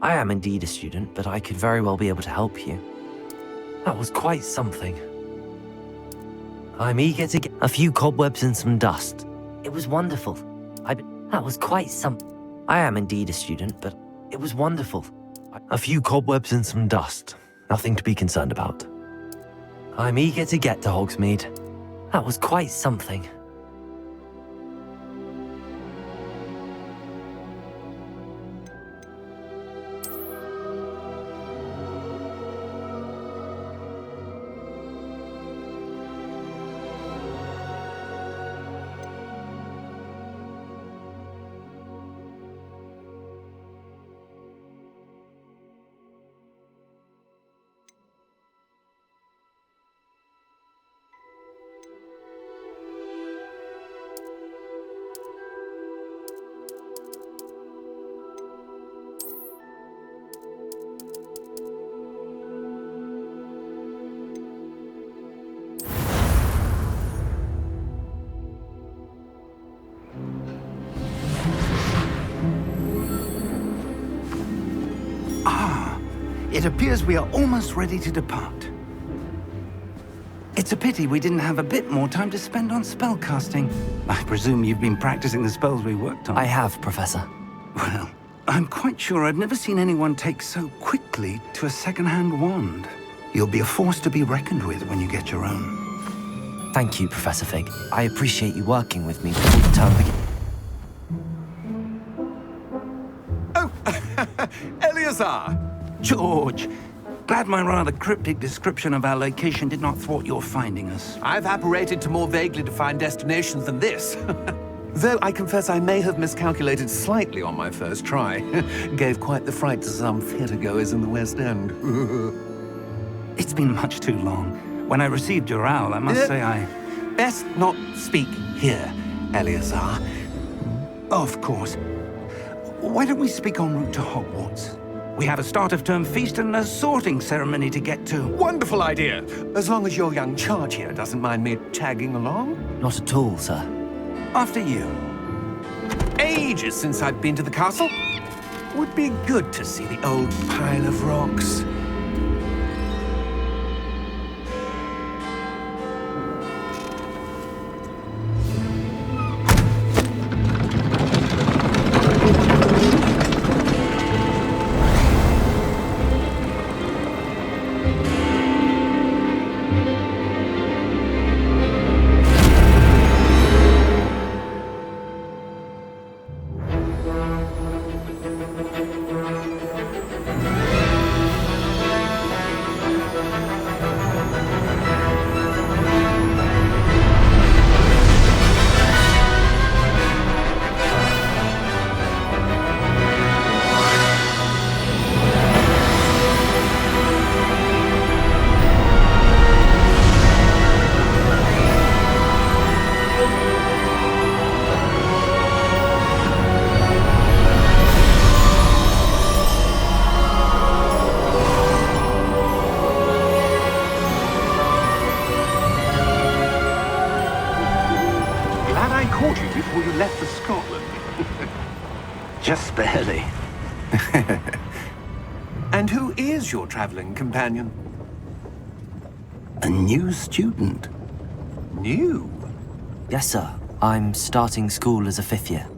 I am indeed a student, but I could very well be able to help you. That was quite something. I'm eager to get a few cobwebs and some dust. It was wonderful. That was quite something. I am indeed a student, but it was wonderful. A few cobwebs and some dust. Nothing to be concerned about. I'm eager to get to Hogsmeade. That was quite something. It appears we are almost ready to depart. It's a pity we didn't have a bit more time to spend on spellcasting. I presume you've been practicing the spells we worked on. I have, Professor. Well, I'm quite sure I've never seen anyone take so quickly to a second-hand wand. You'll be a force to be reckoned with when you get your own. Thank you, Professor Fig. I appreciate you working with me before the term begins. Oh, Eleazar! George, glad my rather cryptic description of our location did not thwart your finding us. I've apparated to more vaguely defined destinations than this. Though I confess I may have miscalculated slightly on my first try. Gave quite the fright to some theatre-goers in the West End. It's been much too long. When I received your owl, I must say I... Best not speak here, Eleazar. Of course. Why don't we speak en route to Hogwarts? We have a start-of-term feast and a sorting ceremony to get to. Wonderful idea! As long as your young charge here doesn't mind me tagging along. Not at all, sir. After you. Ages since I've been to the castle. Would be good to see the old pile of rocks. Before you left for Scotland. Just barely. And who is your traveling companion? A new student. New? Yes, sir. I'm starting school as a 5th year.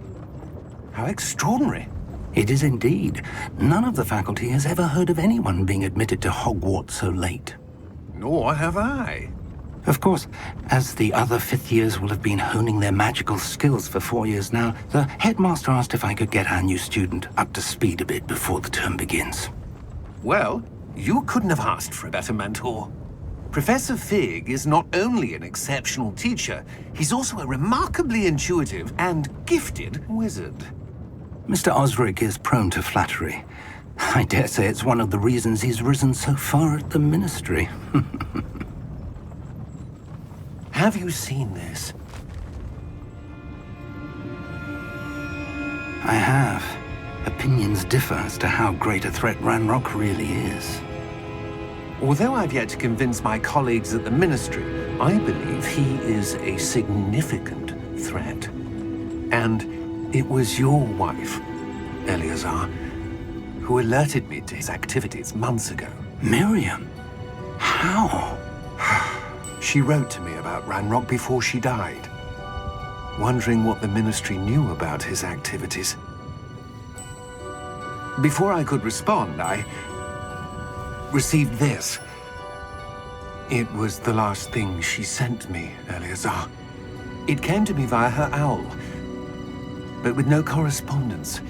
How extraordinary. It is indeed. None of the faculty has ever heard of anyone being admitted to Hogwarts so late. Nor have I. Of course, as the other 5th years will have been honing their magical skills for 4 years now, the headmaster asked if I could get our new student up to speed a bit before the term begins. Well, you couldn't have asked for a better mentor. Professor Fig is not only an exceptional teacher, he's also a remarkably intuitive and gifted wizard. Mr. Osric is prone to flattery. I dare say it's one of the reasons he's risen so far at the Ministry. Have you seen this? I have. Opinions differ as to how great a threat Ranrock really is. Although I've yet to convince my colleagues at the Ministry, I believe he is a significant threat. And it was your wife, Eleazar, who alerted me to his activities months ago. Miriam? How? She wrote to me about Ranrock before she died, wondering what the Ministry knew about his activities. Before I could respond, I received this. It was the last thing she sent me, Eleazar. It came to me via her owl, but with no correspondence.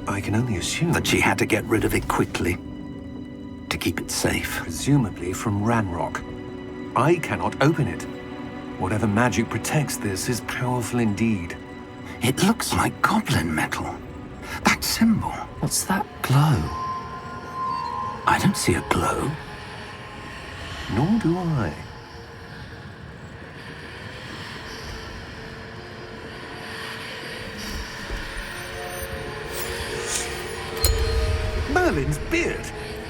I can only assume That she had to get rid of it quickly, to keep it safe. presumably from Ranrock. I cannot open it. Whatever magic protects this is powerful indeed. It looks like goblin metal. That symbol. What's that glow? I don't see a glow. Nor do I. Merlin's beard.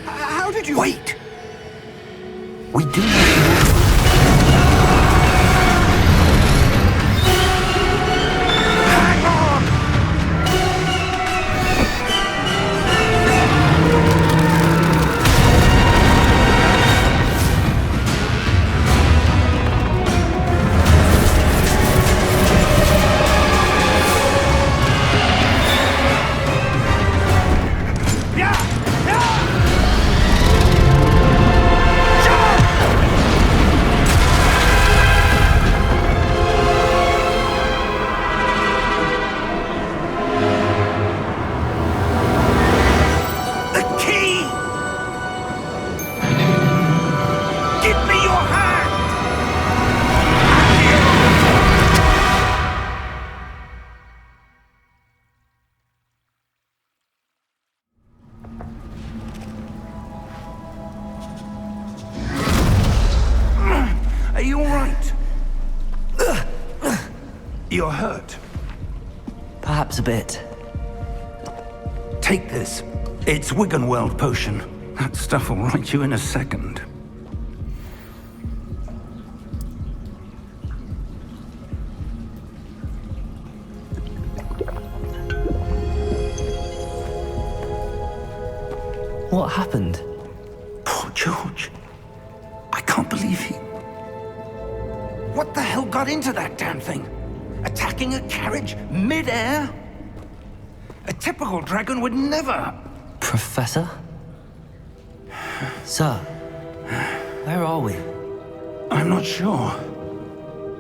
How did you... Wait! We do not Are you all right? You're hurt. Perhaps a bit. Take this. It's Wiggenweld potion. That stuff will right you in a second. What happened? Poor George. I can't believe he... What the hell got into that damn thing? Attacking a carriage mid-air? A typical dragon would never... Professor? Sir, where are we? I'm not sure.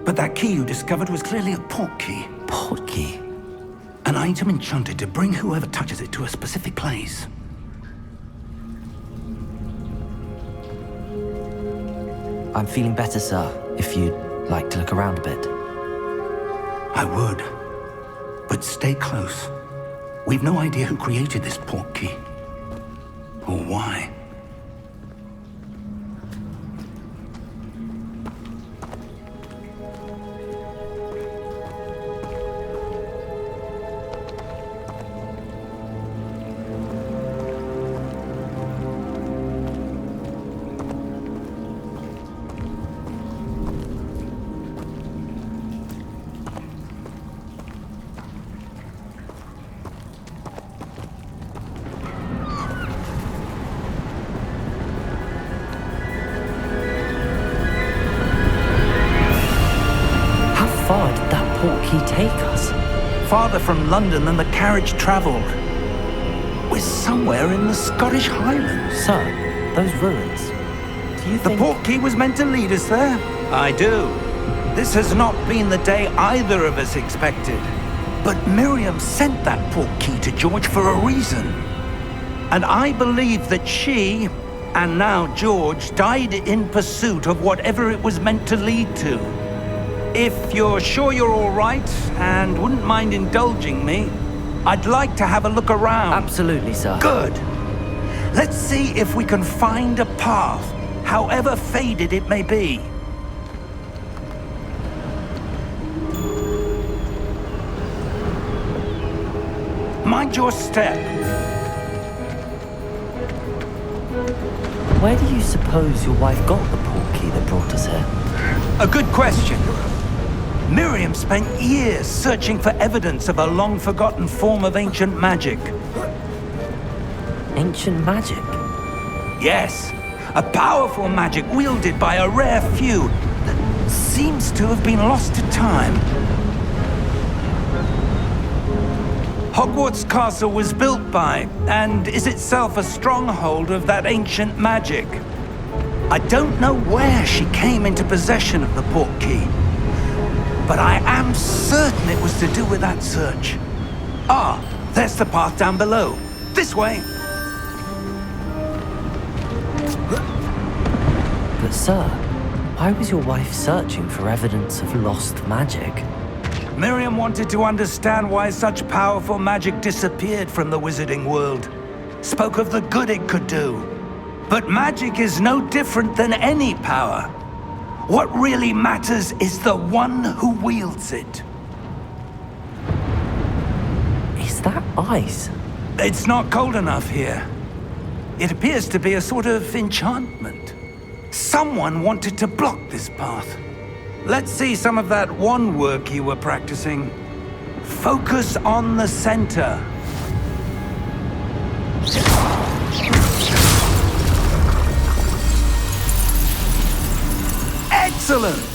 But that key you discovered was clearly a port key. Port key? An item enchanted to bring whoever touches it to a specific place. I'm feeling better, sir, if you'd like to look around a bit. I would. But stay close. We've no idea who created this port key. Or why. How far did that port key take us? Farther from London than the carriage travelled. We're somewhere in the Scottish Highlands. Sir, those ruins. Do you The think... port key was meant to lead us there? I do. This has not been the day either of us expected. But Miriam sent that port key to George for a reason. And I believe that she, and now George, died in pursuit of whatever it was meant to lead to. If you're sure you're all right, and wouldn't mind indulging me, I'd like to have a look around. Absolutely, sir. Good. Let's see if we can find a path, however faded it may be. Mind your step. Where do you suppose your wife got the port key that brought us here? A good question. Miriam spent years searching for evidence of a long-forgotten form of ancient magic. Ancient magic? Yes, a powerful magic wielded by a rare few that seems to have been lost to time. Hogwarts Castle was built by, and is itself a stronghold of that ancient magic. I don't know where she came into possession of the portkey, but I am certain it was to do with that search. Ah, there's the path down below. This way. But sir, why was your wife searching for evidence of lost magic? Miriam wanted to understand why such powerful magic disappeared from the wizarding world. Spoke of the good it could do. But magic is no different than any power. What really matters is the one who wields it. Is that ice? It's not cold enough here. It appears to be a sort of enchantment. Someone wanted to block this path. Let's see some of that wand work you were practicing. Focus on the center. Excellent!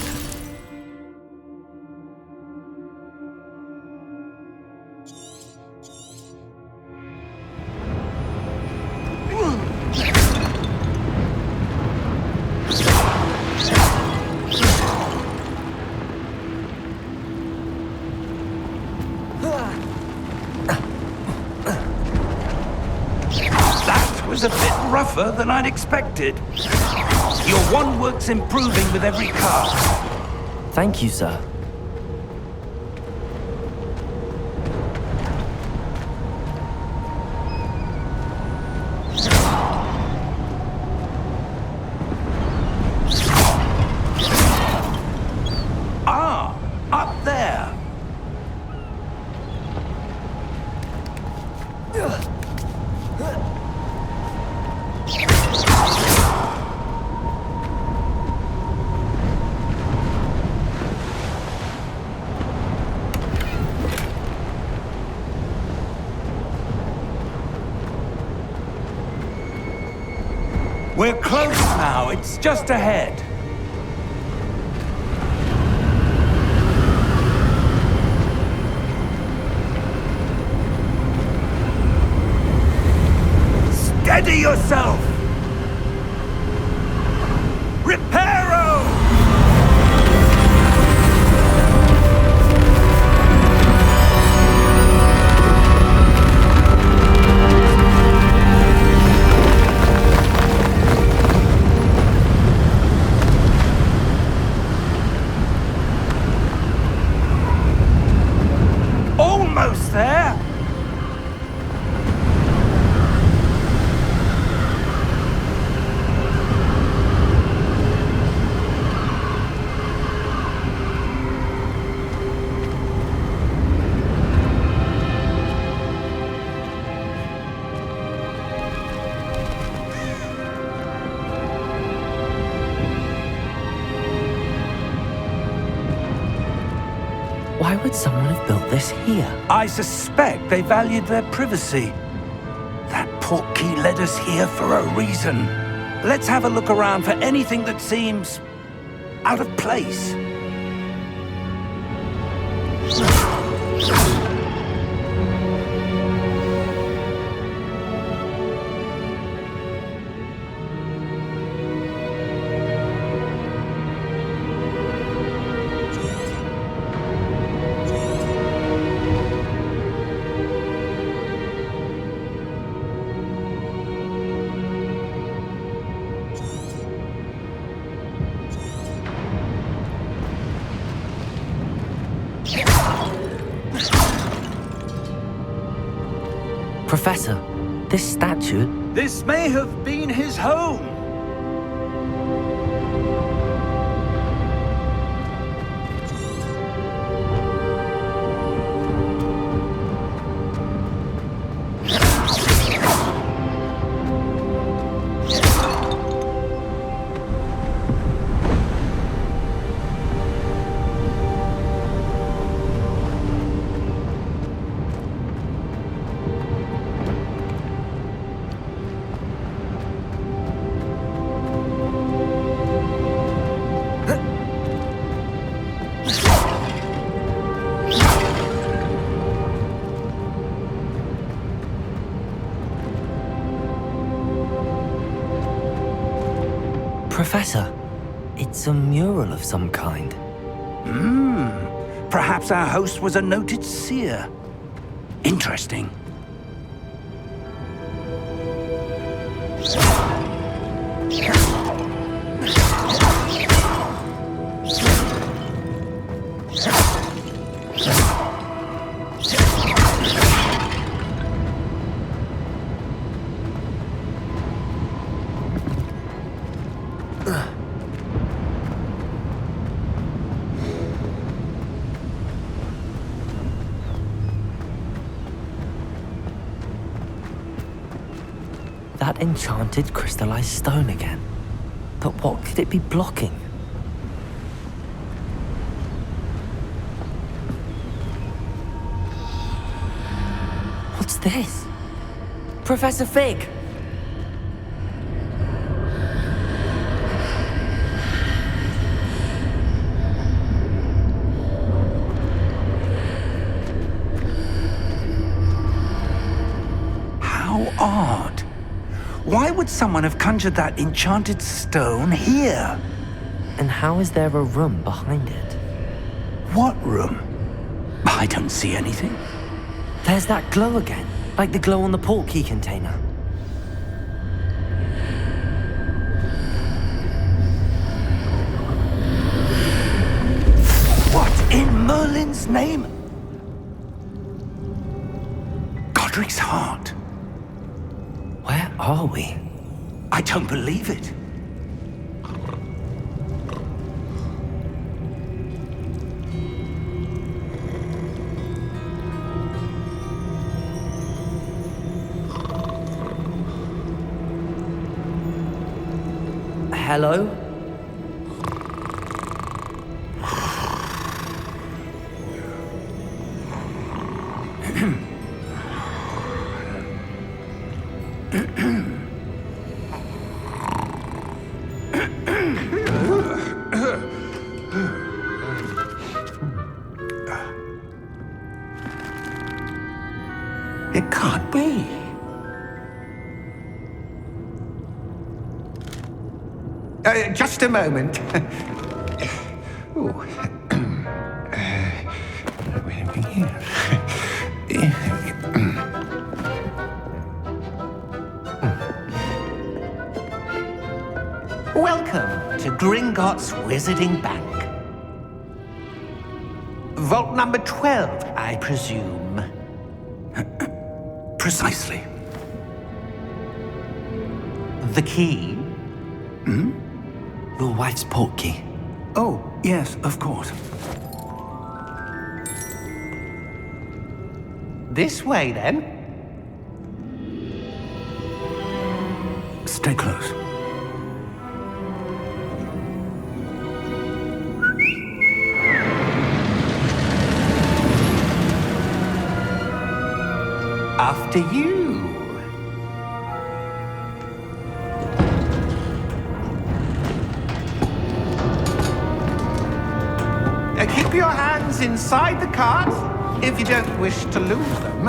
That was a bit rougher than I'd expected. Your wand work's improving with every cast. Thank you, sir. Ah, up there. We're close now. It's just ahead. Steady yourself! Reparo! Almost there! Why would someone have built this here? I suspect they valued their privacy. That portkey led us here for a reason. Let's have a look around for anything that seems out of place. Professor, this statue... This may have been his home. Professor, it's a mural of some kind. Perhaps our host was a noted seer. Interesting. That enchanted crystallized stone again. But what could it be blocking? What's this? Professor Fig! How odd. Why would someone have conjured that enchanted stone here? And how is there a room behind it? What room? I don't see anything. There's that glow again, like the glow on the portkey container. What in Merlin's name? Godric's heart. Where are we? I don't believe it. Hello? It can't be. Just a moment. Ooh. Welcome to Gringotts Wizarding Bank. Vault number 12, I presume. Precisely. The key? Your wife's portkey. Oh, yes, of course. This way, then. Stay close. After you. Keep your hands inside the cart if you don't wish to lose them.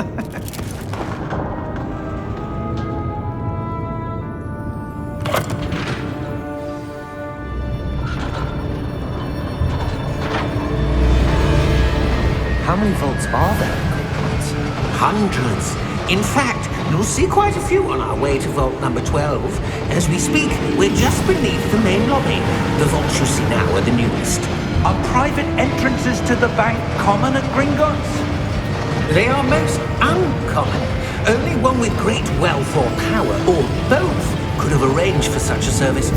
How many vaults are there in Gringotts? Hundreds. In fact, you'll see quite a few on our way to vault number 12. As we speak, we're just beneath the main lobby. The vaults you see now are the newest. Are private entrances to the bank common at Gringotts? They are most uncommon. Only one with great wealth or power, or both, could have arranged for such a service.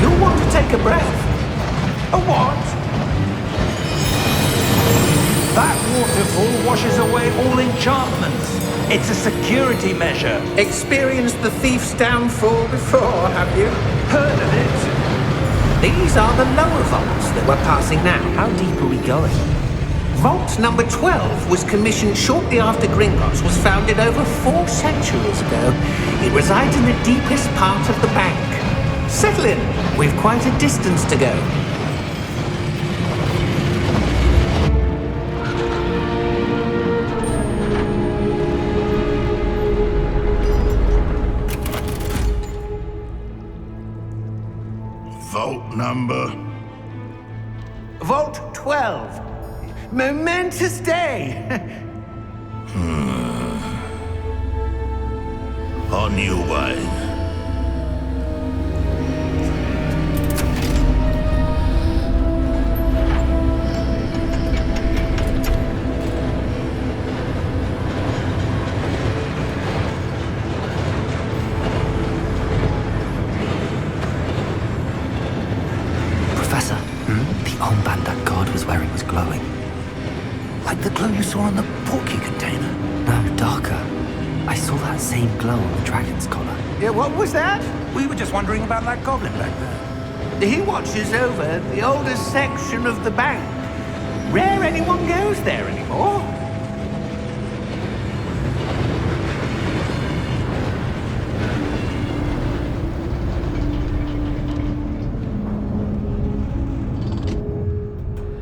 You'll want to take a breath. A what? That waterfall washes away all enchantments. It's a security measure. Experienced the thief's downfall before, have you? Heard of it? These are the lower vaults that we're passing now. How deep are we going? Vault number 12 was commissioned shortly after Gringotts was founded over 4 centuries ago. It resides in the deepest part of the bank. Settle in. We've quite a distance to go. Number? Vault 12. Momentous day. On your way. Professor, the armband that guard was wearing was glowing. Like the glow you saw on the porky container. No, darker. I saw that same glow on the dragon's collar. Yeah, what was that? We were just wondering about that goblin back there. He watches over the oldest section of the bank. Rare anyone goes there anymore.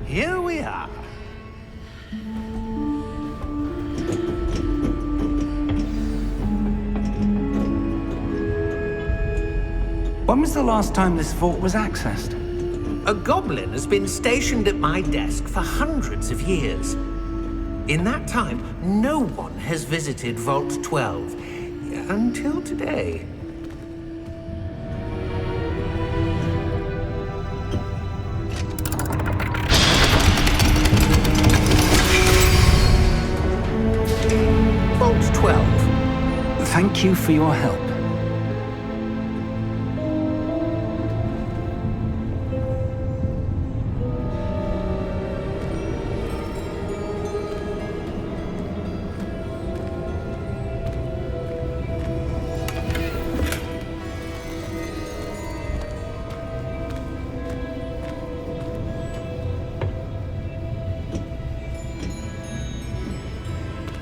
Here we are. When was the last time this vault was accessed? A goblin has been stationed at my desk for hundreds of years. In that time, no one has visited Vault 12. Until today. Vault 12. Thank you for your help.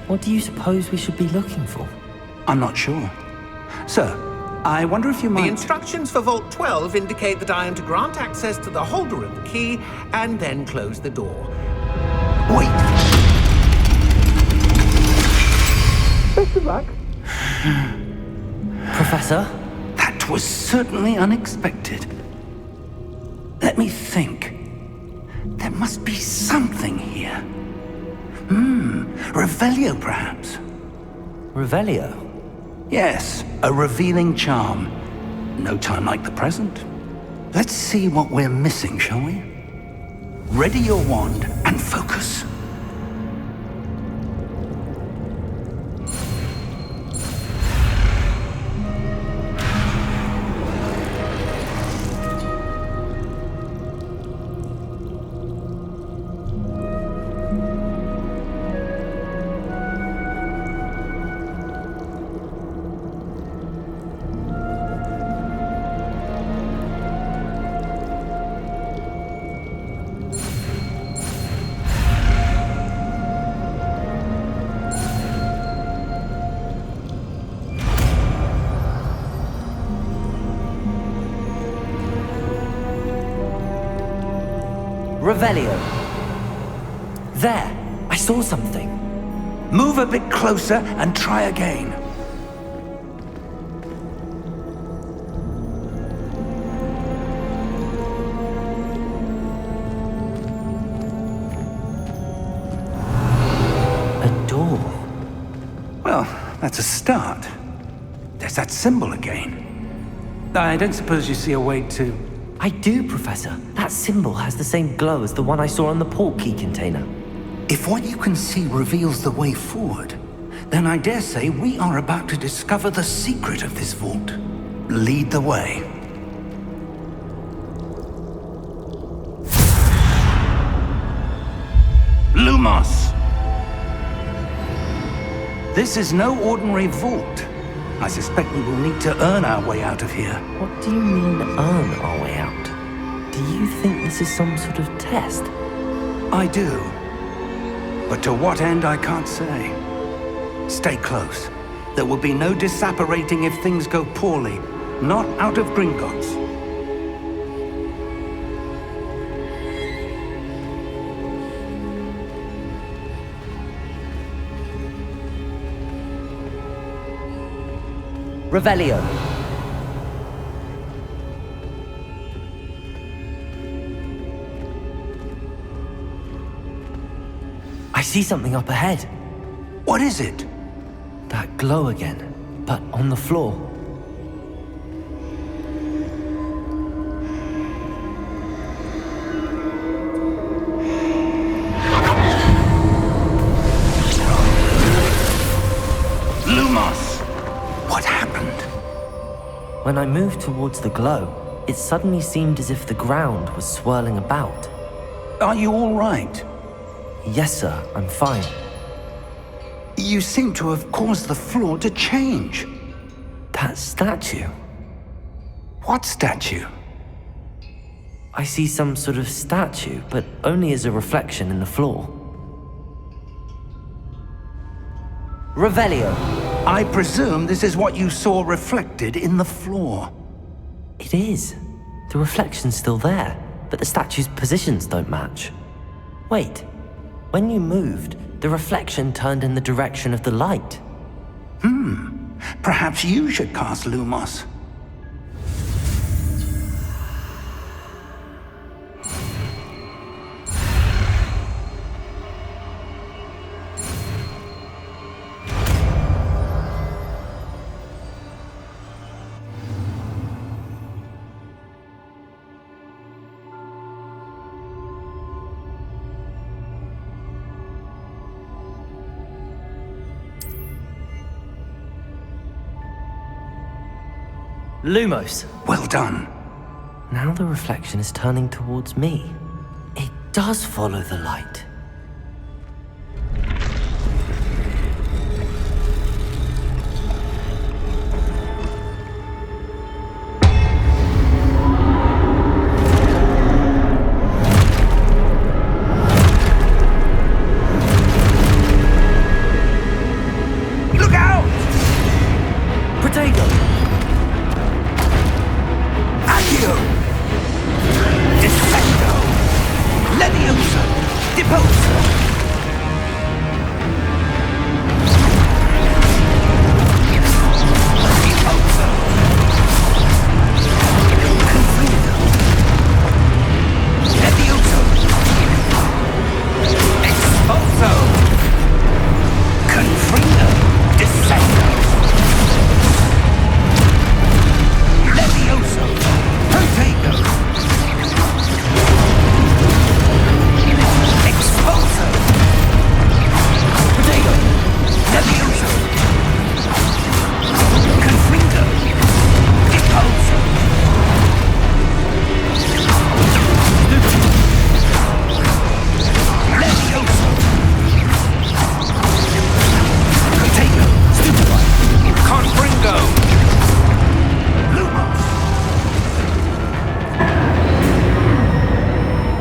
What do you suppose we should be looking for? I'm not sure. Sir, I wonder if you might... The instructions for Vault 12 indicate that I am to grant access to the holder of the key and then close the door. Wait! Best of luck. Professor? That was certainly unexpected. Let me think. There must be something here. Revelio, perhaps? Revelio? Yes, a revealing charm. No time like the present. Let's see what we're missing, shall we? Ready your wand and focus. Revelio. There! I saw something. Move a bit closer and try again. A door. Well, that's a start. There's that symbol again. I don't suppose you see a way to... I do, Professor. That symbol has the same glow as the one I saw on the port key container. If what you can see reveals the way forward, then I dare say we are about to discover the secret of this vault. Lead the way. Lumos! This is no ordinary vault. I suspect we will need to earn our way out of here. What do you mean, earn our way out? Do you think this is some sort of test? I do. But to what end, I can't say. Stay close. There will be no disapparating if things go poorly. Not out of Gringotts. Revelio. I see something up ahead. What is it? That glow again, but on the floor. Lumos! What happened? When I moved towards the glow, it suddenly seemed as if the ground was swirling about. Are you all right? Yes, sir, I'm fine. You seem to have caused the floor to change. That statue. What statue? I see some sort of statue, but only as a reflection in the floor. Revelio. I presume this is what you saw reflected in the floor. It is. The reflection's still there, but the statue's positions don't match. Wait. When you moved, the reflection turned in the direction of the light. Perhaps you should cast Lumos. Lumos. Well done. Now the reflection is turning towards me. It does follow the light. Look out! Potato! Accio! Descendo! Levioso! Deposo! Deposo! Confrido! Levioso! Exposo! Confrido! Descendo! Levioso! Potato! Exposo! Potato! Levioso! Confrido! Deposo! Levioso! Potato! Stupefy! Confringo! Lumos!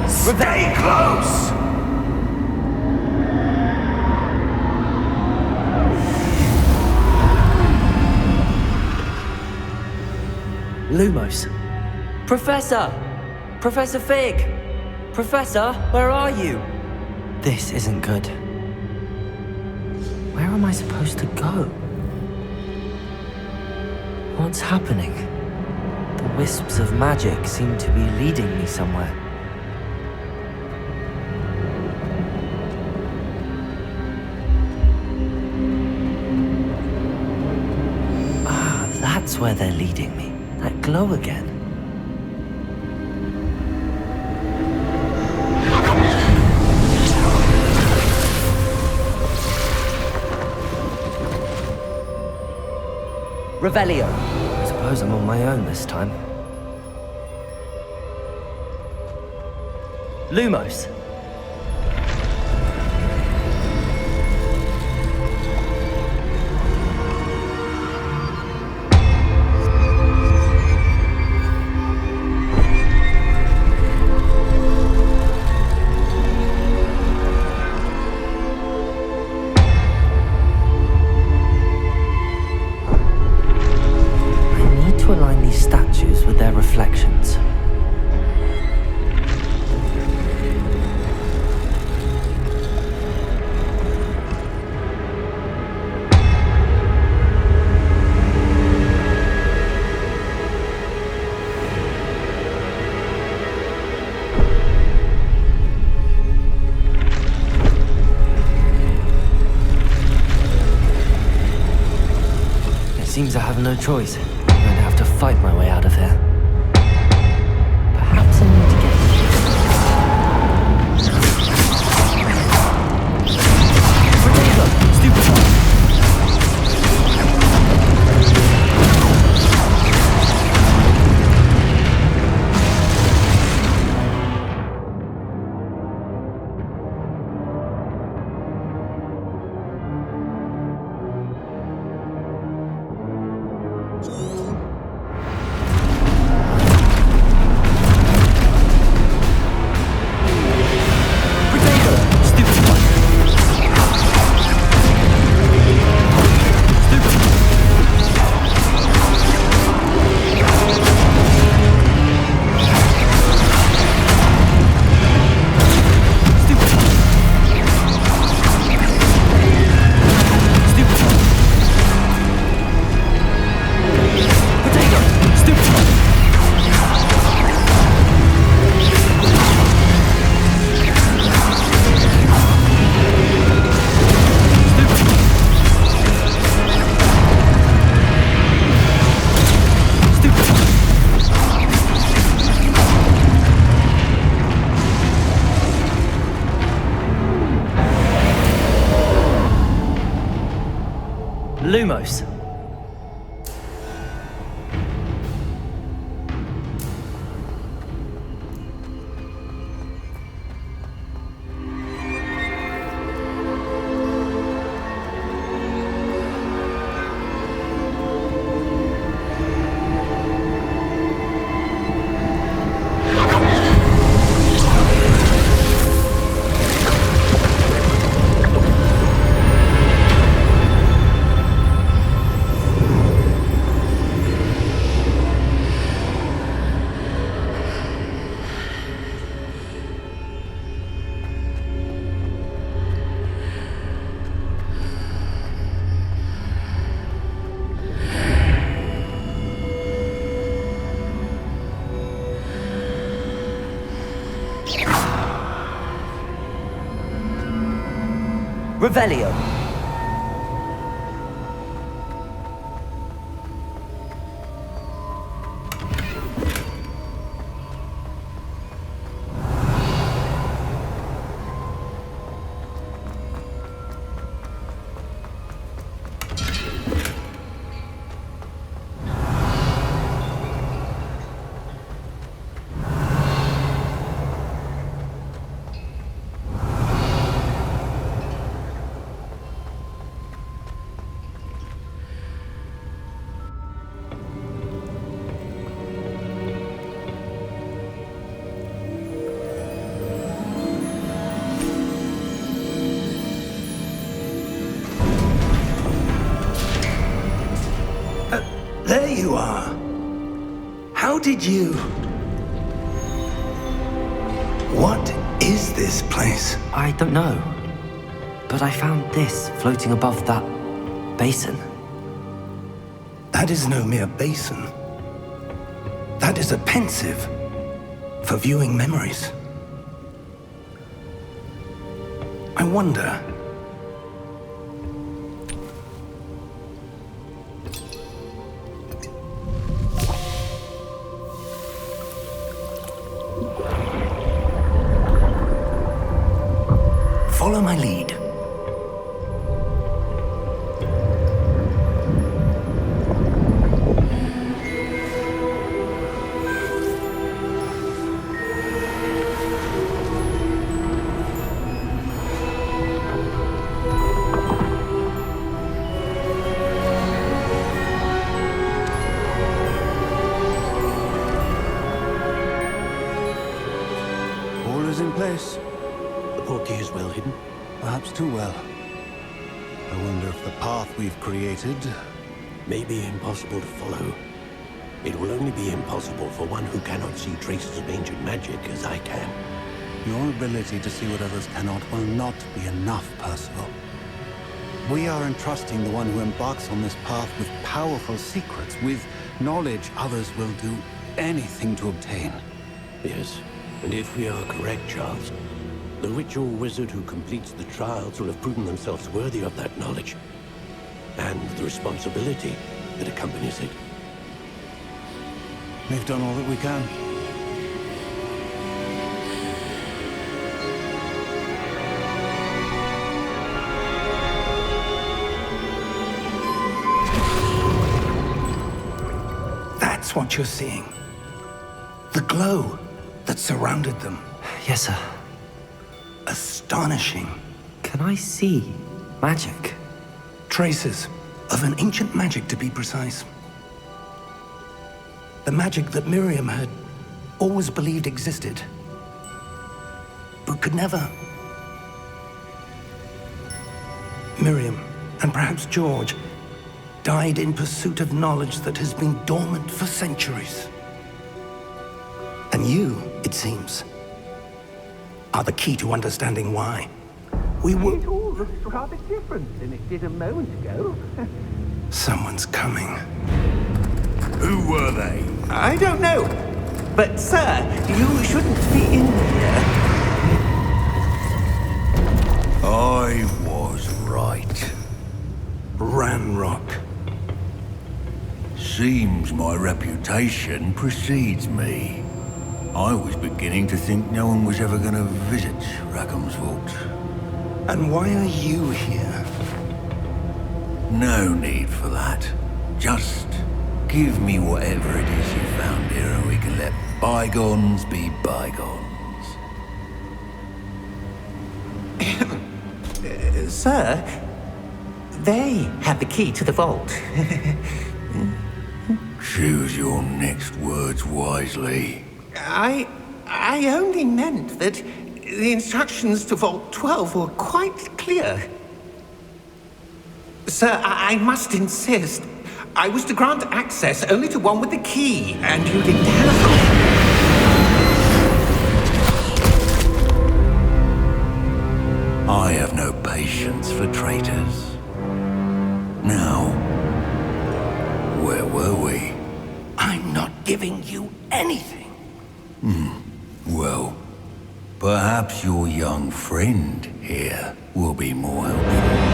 Stay close! Lumos. Professor! Professor Fig! Professor, where are you? This isn't good. Where am I supposed to go? What's happening? The wisps of magic seem to be leading me somewhere. Ah, that's where they're leading me. That glow again. Revelio. I suppose I'm on my own this time. Lumos. Align these statues with their reflections. seems I have no choice. I'm going to have to fight my way out of here. Perhaps I need to get... Potato! Stupid one! Lumos. Revelio. There you are. How did you... What is this place? I don't know. But I found this floating above that basin. That is no mere basin. That is a pensive for viewing memories. I wonder... Follow my lead. All is in place. The portkey is well hidden. Perhaps too well. I wonder if the path we've created... May be impossible to follow. It will only be impossible for one who cannot see traces of ancient magic as I can. Your ability to see what others cannot will not be enough, Percival. We are entrusting the one who embarks on this path with powerful secrets, with knowledge others will do anything to obtain. Yes, and if we are correct, Charles, the ritual wizard who completes the trials will have proven themselves worthy of that knowledge. And the responsibility that accompanies it. We've done all that we can. That's what you're seeing. The glow that surrounded them. Yes, sir. Astonishing. Can I see magic? Traces of an ancient magic, to be precise. The magic that Miriam had always believed existed, but could never. Miriam, and perhaps George, died in pursuit of knowledge that has been dormant for centuries. And you, it seems, are the key to understanding why. We were... It all looks rather different than it did a moment ago. Someone's coming. Who were they? I don't know. But, sir, you shouldn't be in here. I was right. Ranrock. Seems my reputation precedes me. I was beginning to think no one was ever going to visit Rackham's vault. And why are you here? No need for that. Just give me whatever it is you found here and we can let bygones be bygones. Sir, they have the key to the vault. Choose your next words wisely. I only meant that the instructions to Vault 12 were quite clear. Sir, I must insist. I was to grant access only to one with the key, and you didn't have... I have no patience for traitors. Now, where were we? I'm not giving you anything. Well, perhaps your young friend here will be more helpful.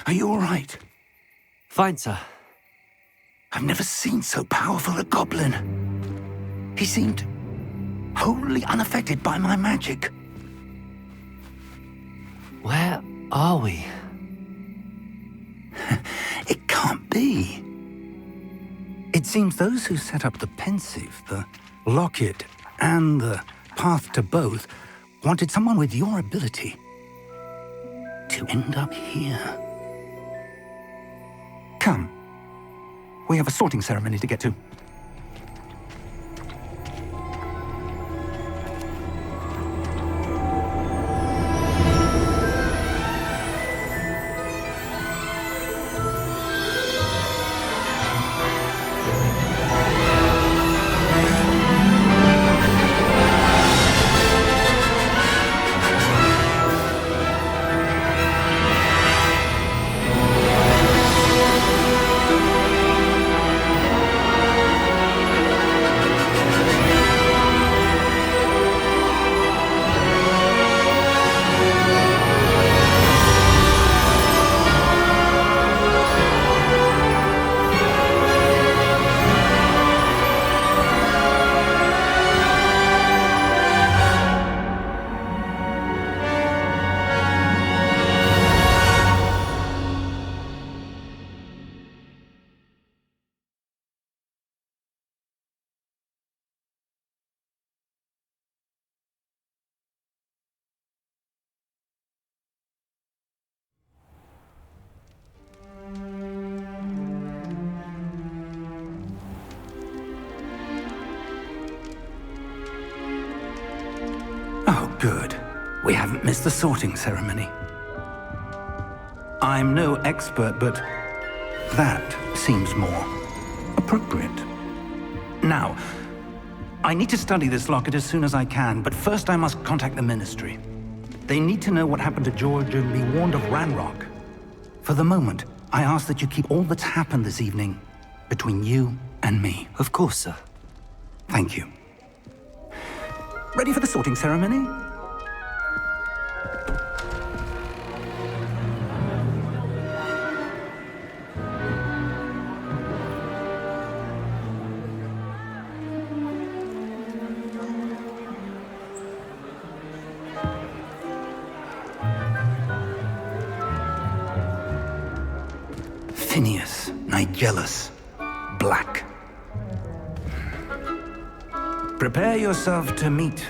Are you all right? Fine, sir. I've never seen so powerful a goblin. He seemed wholly unaffected by my magic. Where are we? It can't be. It seems those who set up the pensive, the locket, and the path to both wanted someone with your ability to end up here. Come. We have a sorting ceremony to get to. Good. We haven't missed the sorting ceremony. I'm no expert, but that seems more appropriate. Now, I need to study this locket as soon as I can, but first I must contact the Ministry. They need to know what happened to George and be warned of Ranrock. For the moment, I ask that you keep all that's happened this evening between you and me. Of course, sir. Thank you. Ready for the sorting ceremony? Phineas, Nigellus, Black. Prepare yourself to meet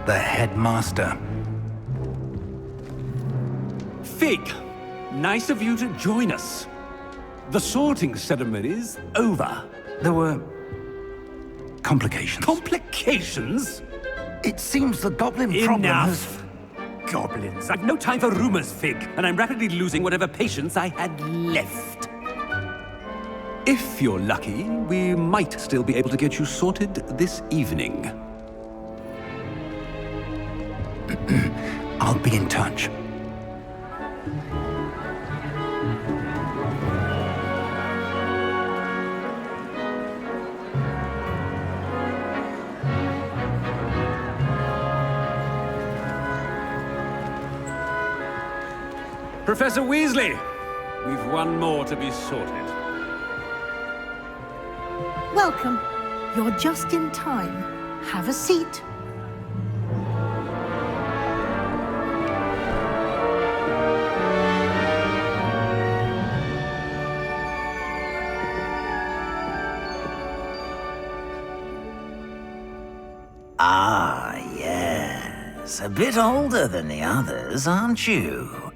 the headmaster. Fig, nice of you to join us. The sorting ceremony's over. There were complications. Complications? It seems the goblin problem has... Enough! Goblins. I've no time for rumors, Fig, and I'm rapidly losing whatever patience I had left. If you're lucky, we might still be able to get you sorted this evening. I'll be in touch. Professor Weasley, we've one more to be sorted. Welcome. You're just in time. Have a seat. Ah, yes. A bit older than the others, aren't you?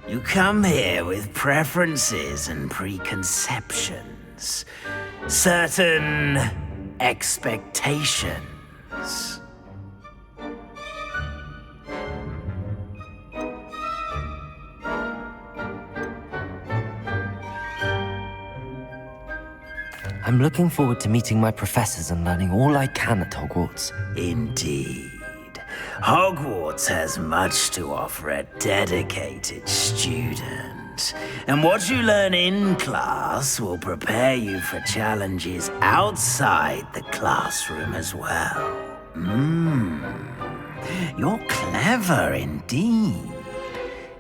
You come here with preferences and preconceptions. Certain expectations. I'm looking forward to meeting my professors and learning all I can at Hogwarts. Indeed. Hogwarts has much to offer a dedicated student. And what you learn in class will prepare you for challenges outside the classroom as well. You're clever indeed.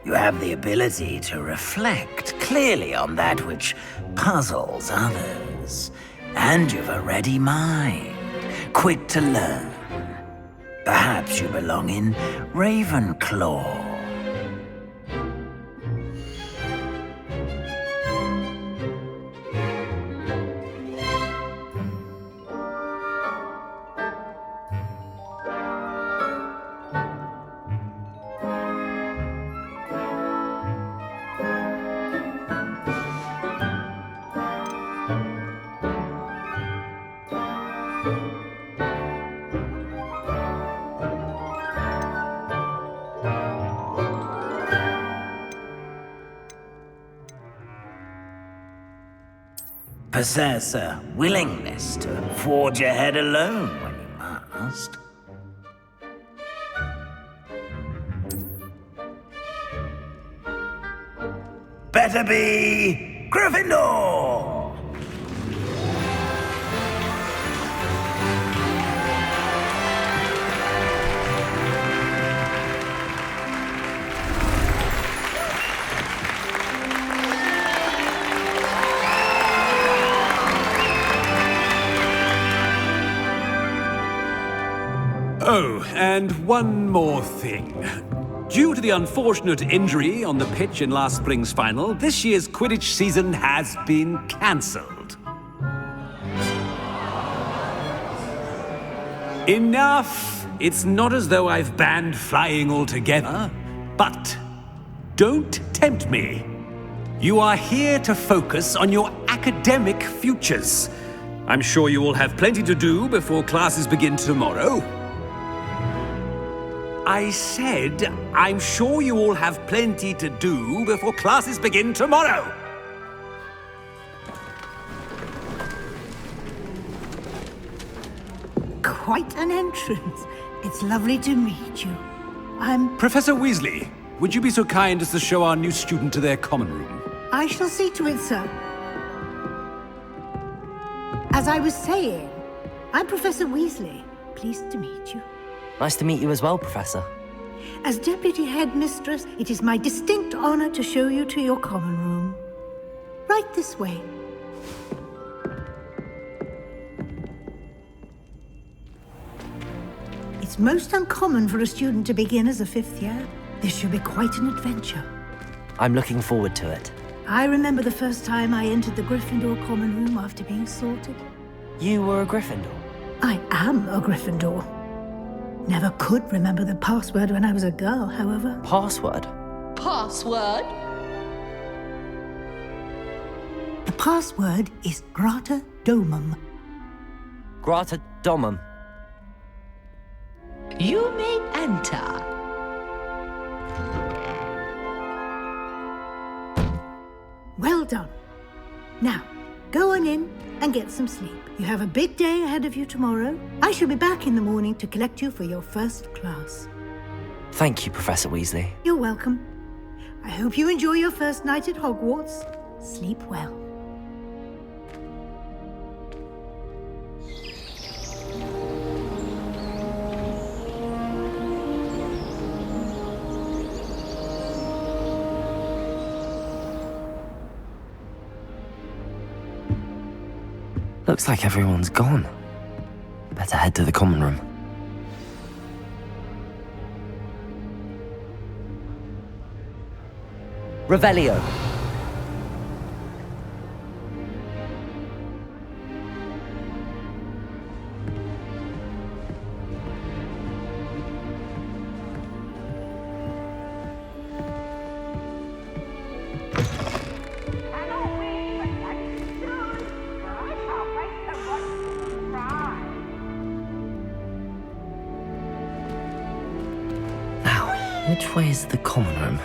You have the ability to reflect clearly on that which puzzles others. And you've a ready mind, quick to learn. Perhaps you belong in Ravenclaw. Possess a willingness to forge ahead alone when you must. Better be Gryffindor! Oh, and one more thing. Due to the unfortunate injury on the pitch in last spring's final, this year's Quidditch season has been cancelled. Enough! It's not as though I've banned flying altogether, but don't tempt me. You are here to focus on your academic futures. I'm sure you will have plenty to do before classes begin tomorrow. I said, I'm sure you all have plenty to do before classes begin tomorrow. Quite an entrance. It's lovely to meet you. I'm... Professor Weasley, would you be so kind as to show our new student to their common room? I shall see to it, sir. As I was saying, I'm Professor Weasley. Pleased to meet you. Nice to meet you as well, Professor. As Deputy Headmistress, it is my distinct honor to show you to your common room. Right this way. It's most uncommon for a student to begin as a fifth year. This should be quite an adventure. I'm looking forward to it. I remember the first time I entered the Gryffindor common room after being sorted. You were a Gryffindor? I am a Gryffindor. Never could remember the password when I was a girl, however. Password? Password? The password is Grata Domum. Grata Domum. You may enter. Well done. Now, go on in and get some sleep. You have a big day ahead of you tomorrow. I shall be back in the morning to collect you for your first class. Thank you, Professor Weasley. You're welcome. I hope you enjoy your first night at Hogwarts. Sleep well. Looks like everyone's gone. Better head to the common room. Revelio. Which way is the common room?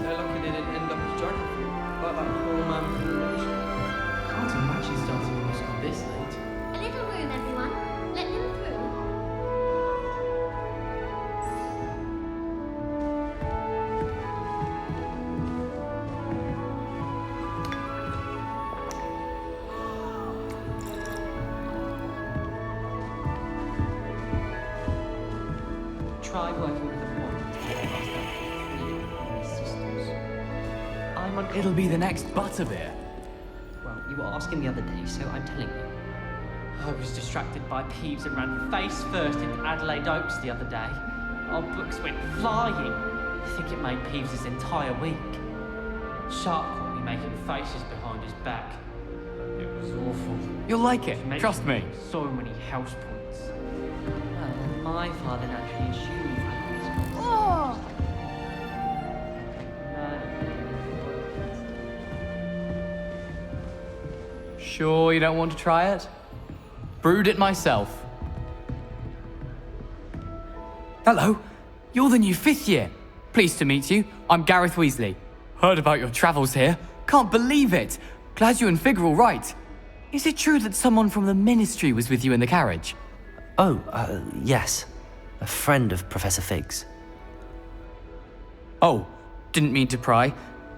They're lucky they didn't end up as geography, like that poor man from the nation. Can't imagine starting middle school this late. A little room, everyone. Let them through. Try working with a wand. It'll be the next butterbeer. Well, you were asking the other day, so I'm telling you. I was distracted by Peeves and ran face first into Adelaide Oaks the other day. Our books went flying. I think it made Peeves' entire week. Sharp caught me making faces behind his back. It was awful. You'll like it, trust me. So many house points. Well, my father naturally assumed I was. Oh! Sure you don't want to try it? Brewed it myself. Hello, you're the new 5th year. Pleased to meet you. I'm Gareth Weasley. Heard about your travels here. Can't believe it. Glad you and Fig are all right. Is it true that someone from the Ministry was with you in the carriage? Oh, yes. A friend of Professor Fig's. Oh, didn't mean to pry.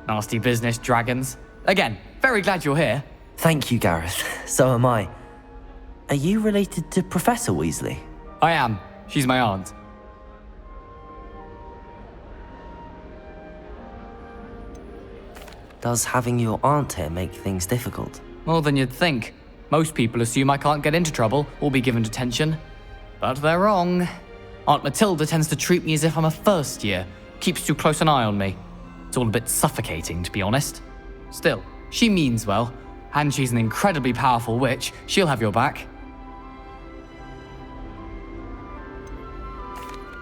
Nasty business, dragons. Again, very glad you're here. Thank you, Gareth. So am I. Are you related to Professor Weasley? I am. She's my aunt. Does having your aunt here make things difficult? More than you'd think. Most people assume I can't get into trouble or be given detention. But they're wrong. Aunt Matilda tends to treat me as if I'm a first year. Keeps too close an eye on me. It's all a bit suffocating, to be honest. Still, she means well. And she's an incredibly powerful witch. She'll have your back.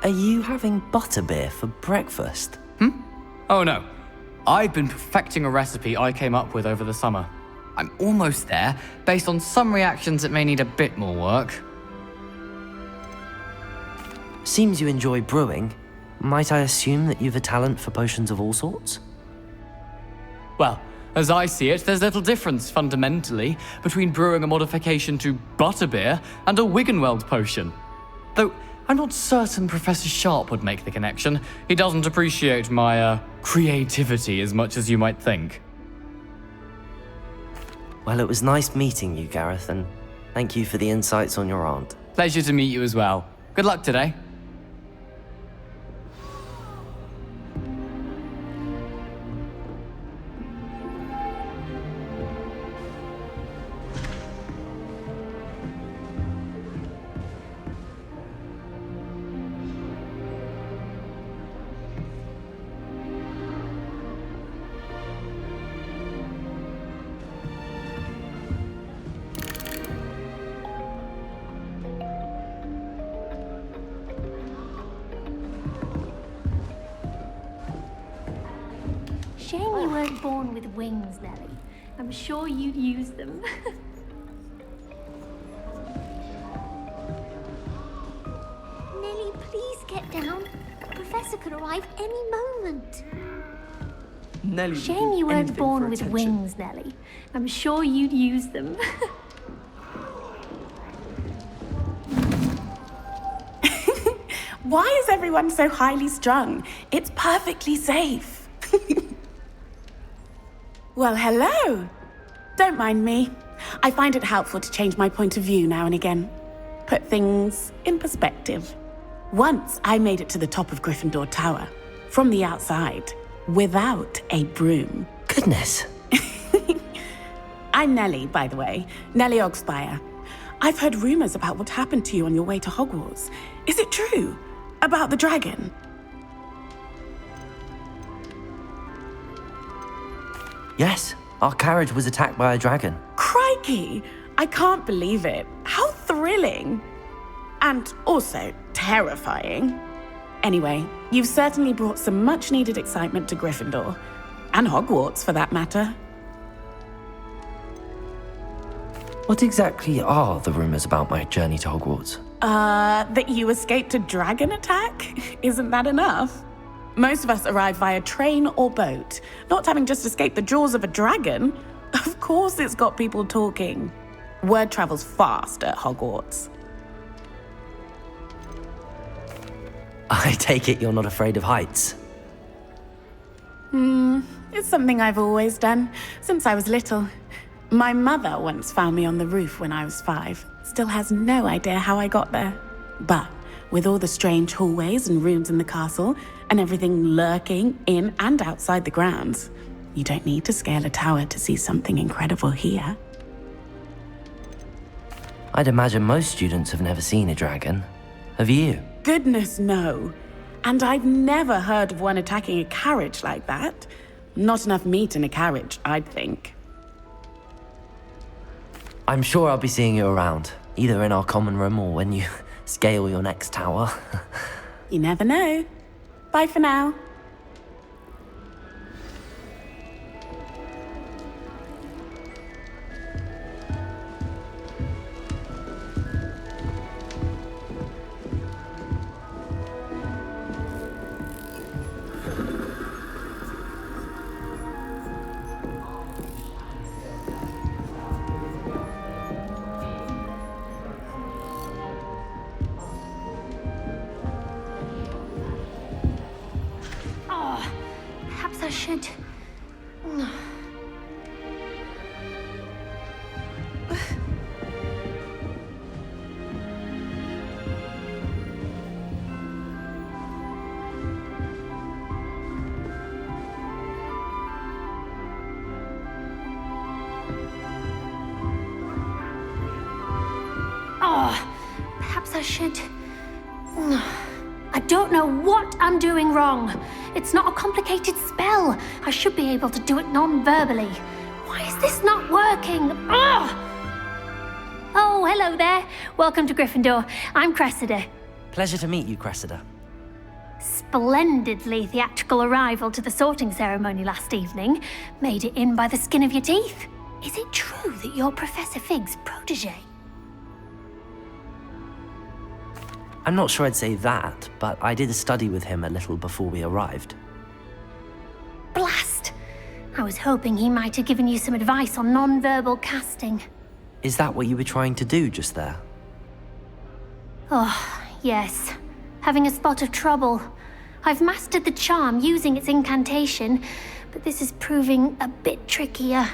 Are you having butterbeer for breakfast? Oh no. I've been perfecting a recipe I came up with over the summer. I'm almost there. Based on some reactions, it may need a bit more work. Seems you enjoy brewing. Might I assume that you've a talent for potions of all sorts? Well, as I see it, there's little difference, fundamentally, between brewing a modification to butterbeer and a Wiggenweld potion. Though, I'm not certain Professor Sharp would make the connection. He doesn't appreciate my, creativity as much as you might think. Well, it was nice meeting you, Gareth, and thank you for the insights on your aunt. Pleasure to meet you as well. Good luck today. Shame you weren't born with wings, Nellie. I'm sure you'd use them. Nellie, please get down. The professor could arrive any moment. Nellie. Shame you weren't born with wings, Nellie. I'm sure you'd use them. Why is everyone so highly strung? It's perfectly safe. Well, hello. Don't mind me. I find it helpful to change my point of view now and again. Put things in perspective. Once I made it to the top of Gryffindor Tower, from the outside, without a broom. Goodness. I'm Nellie, by the way. Nellie Ogspire. I've heard rumors about what happened to you on your way to Hogwarts. Is it true? About the dragon? Yes, our carriage was attacked by a dragon. Crikey! I can't believe it. How thrilling! And also terrifying. Anyway, you've certainly brought some much-needed excitement to Gryffindor. And Hogwarts, for that matter. What exactly are the rumors about my journey to Hogwarts? That you escaped a dragon attack? Isn't that enough? Most of us arrive via train or boat. Not having just escaped the jaws of a dragon, of course it's got people talking. Word travels fast at Hogwarts. I take it you're not afraid of heights? It's something I've always done, since I was little. My mother once found me on the roof when I was 5. Still has no idea how I got there. But with all the strange hallways and rooms in the castle, and everything lurking in and outside the grounds, you don't need to scale a tower to see something incredible here. I'd imagine most students have never seen a dragon. Have you? Goodness, no. And I've never heard of one attacking a carriage like that. Not enough meat in a carriage, I'd think. I'm sure I'll be seeing you around, either in our common room or when you scale your next tower. You never know. Bye for now. should... Perhaps I should... I don't know what I'm doing wrong. It's not a complicated spell. I should be able to do it non-verbally. Why is this not working? Ugh! Oh, hello there. Welcome to Gryffindor. I'm Cressida. Pleasure to meet you, Cressida. Splendidly theatrical arrival to the sorting ceremony last evening. Made it in by the skin of your teeth. Is it true that you're Professor Fig's protege? I'm not sure I'd say that, but I did study with him a little before we arrived. Blast! I was hoping he might have given you some advice on non-verbal casting. Is that what you were trying to do just there? Oh, yes. Having a spot of trouble. I've mastered the charm using its incantation, but this is proving a bit trickier.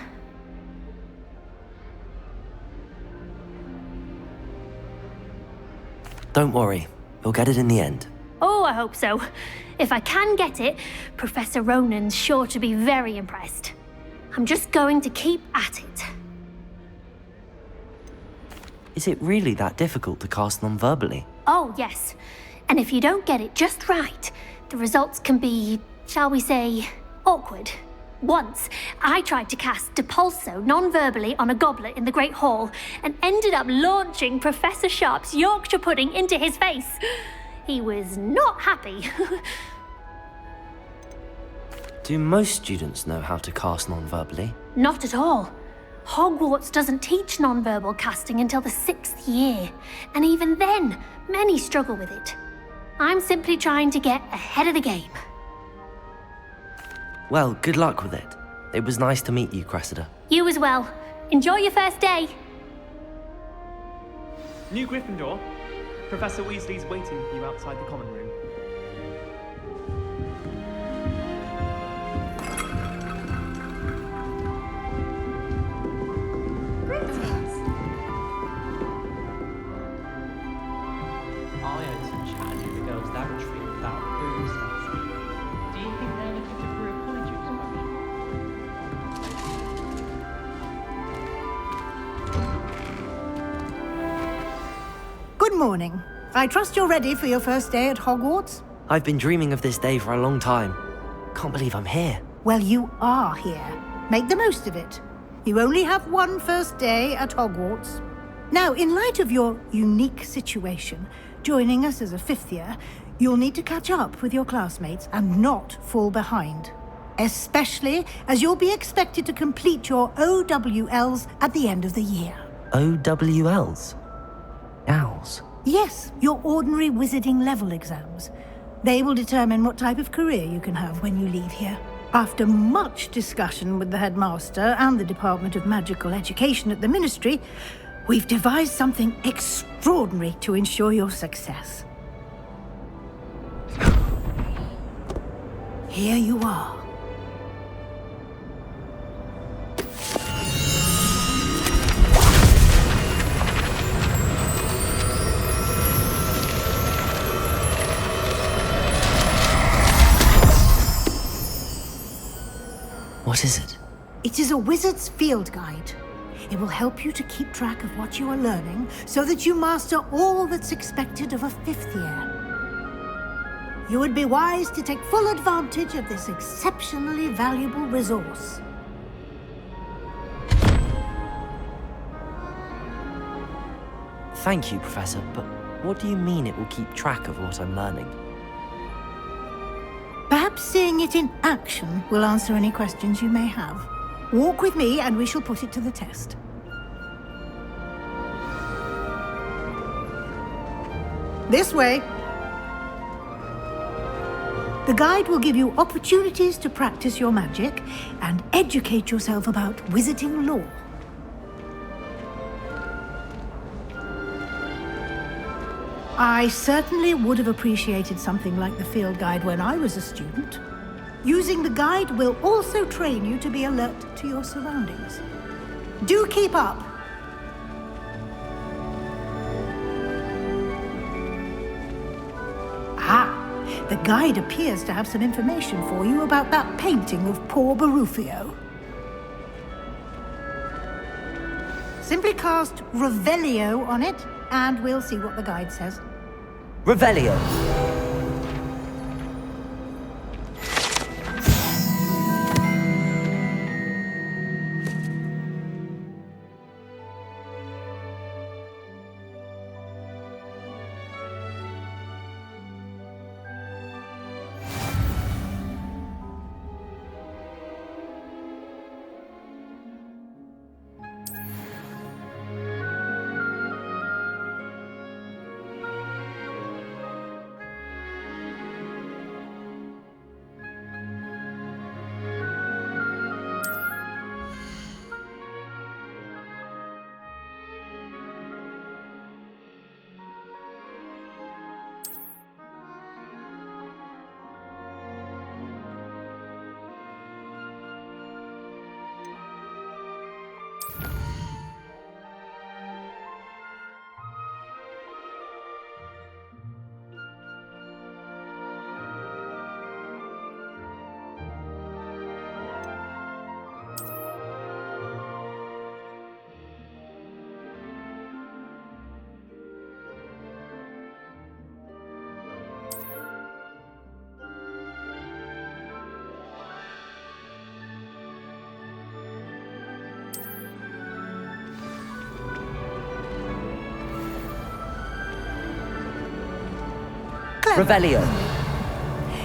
Don't worry, you'll get it in the end. Oh, I hope so. If I can get it, Professor Ronan's sure to be very impressed. I'm just going to keep at it. Is it really that difficult to cast non-verbally? Oh, yes. And if you don't get it just right, the results can be, shall we say, awkward. Once, I tried to cast Depulso non-verbally on a goblet in the Great Hall and ended up launching Professor Sharp's Yorkshire pudding into his face. He was not happy. Do most students know how to cast non-verbally? Not at all. Hogwarts doesn't teach non-verbal casting until the 6th year, and even then, many struggle with it. I'm simply trying to get ahead of the game. Well, good luck with it. It was nice to meet you, Cressida. You as well. Enjoy your first day. New Gryffindor. Professor Weasley's waiting for you outside the common room. I had some chat in the girls' lavatory about booze last night. Do you think they're looking to brew apology Good morning. I trust you're ready for your first day at Hogwarts? I've been dreaming of this day for a long time. Can't believe I'm here. Well, you are here. Make the most of it. You only have one first day at Hogwarts. Now, in light of your unique situation, joining us as a 5th year, you'll need to catch up with your classmates and not fall behind. Especially as you'll be expected to complete your OWLs at the end of the year. OWLs? Owls? Yes, your ordinary wizarding level exams. They will determine what type of career you can have when you leave here. After much discussion with the headmaster and the Department of Magical Education at the Ministry, we've devised something extraordinary to ensure your success. Here you are. What is it? It is a wizard's field guide. It will help you to keep track of what you are learning so that you master all that's expected of a 5th year. You would be wise to take full advantage of this exceptionally valuable resource. Thank you, Professor, but what do you mean it will keep track of what I'm learning? Perhaps seeing it in action will answer any questions you may have. Walk with me and we shall put it to the test. This way. The guide will give you opportunities to practice your magic and educate yourself about wizarding lore. I certainly would have appreciated something like the field guide when I was a student. Using the guide will also train you to be alert to your surroundings. Do keep up. The guide appears to have some information for you about that painting of poor Barufio. Simply cast Revelio on it, and we'll see what the guide says. Revelio. Revelio.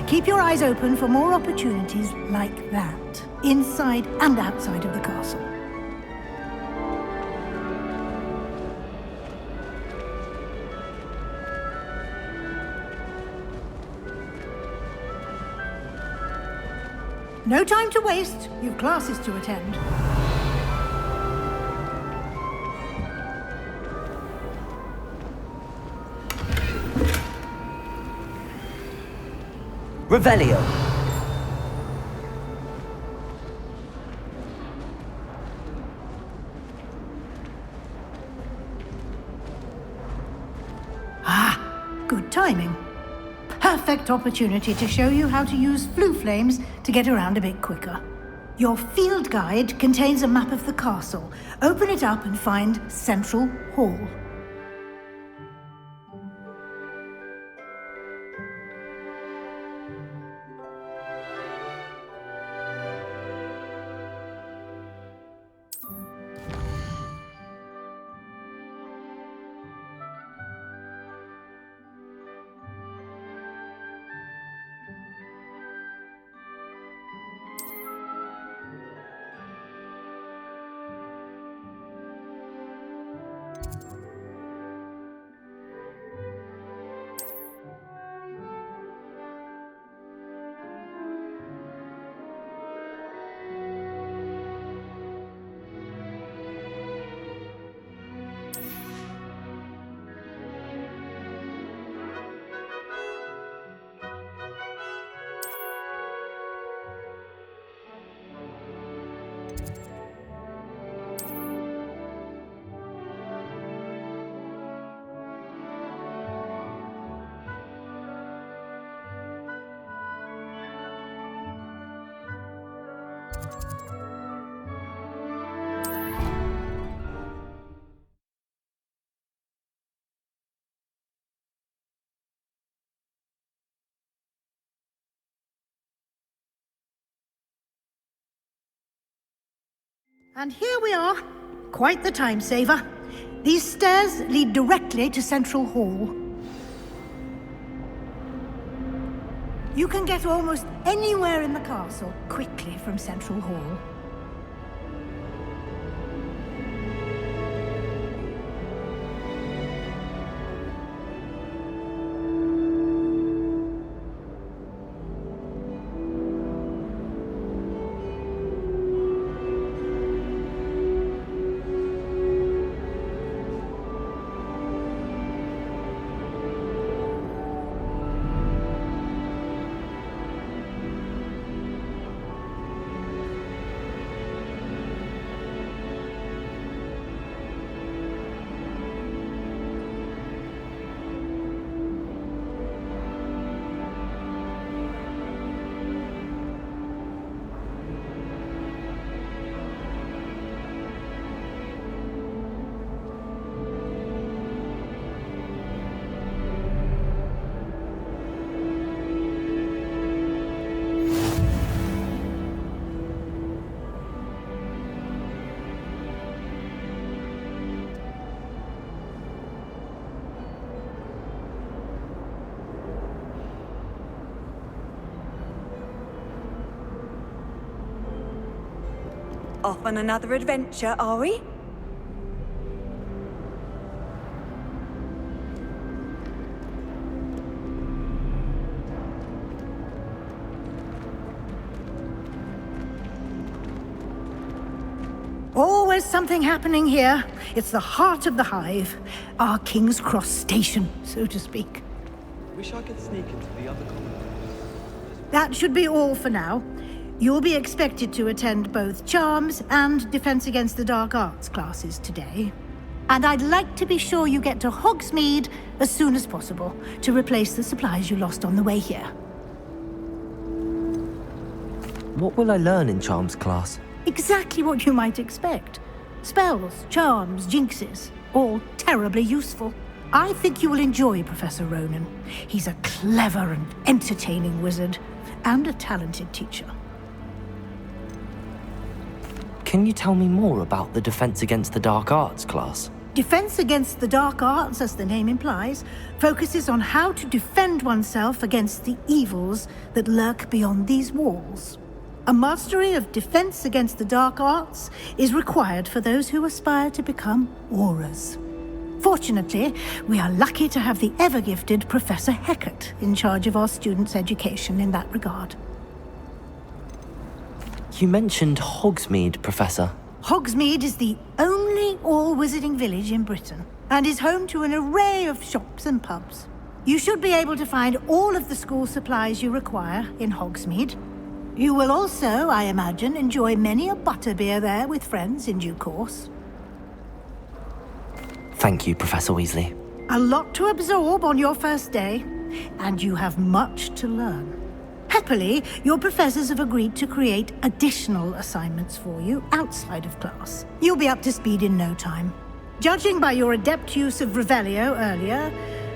Keep your eyes open for more opportunities like that, inside and outside of the castle. No time to waste. You've classes to attend. Revelio. Good timing. Perfect opportunity to show you how to use flue flames to get around a bit quicker. Your field guide contains a map of the castle. Open it up and find Central Hall. And here we are. Quite the time saver. These stairs lead directly to Central Hall. You can get almost anywhere in the castle quickly from Central Hall. Off on another adventure, are we? Always something happening here. It's the heart of the hive. Our King's Cross station, so to speak. Wish I could sneak into the other common room. That should be all for now. You'll be expected to attend both Charms and Defense Against the Dark Arts classes today. And I'd like to be sure you get to Hogsmeade as soon as possible to replace the supplies you lost on the way here. What will I learn in Charms class? Exactly what you might expect. Spells, charms, jinxes, all terribly useful. I think you will enjoy Professor Ronan. He's a clever and entertaining wizard, and a talented teacher. Can you tell me more about the Defense Against the Dark Arts class? Defense Against the Dark Arts, as the name implies, focuses on how to defend oneself against the evils that lurk beyond these walls. A mastery of Defense Against the Dark Arts is required for those who aspire to become Auras. Fortunately, we are lucky to have the ever-gifted Professor Hecat in charge of our students' education in that regard. You mentioned Hogsmeade, Professor. Hogsmeade is the only all-wizarding village in Britain, and is home to an array of shops and pubs. You should be able to find all of the school supplies you require in Hogsmeade. You will also, I imagine, enjoy many a butterbeer there with friends in due course. Thank you, Professor Weasley. A lot to absorb on your first day, and you have much to learn. Happily, your professors have agreed to create additional assignments for you outside of class. You'll be up to speed in no time. Judging by your adept use of Revelio earlier,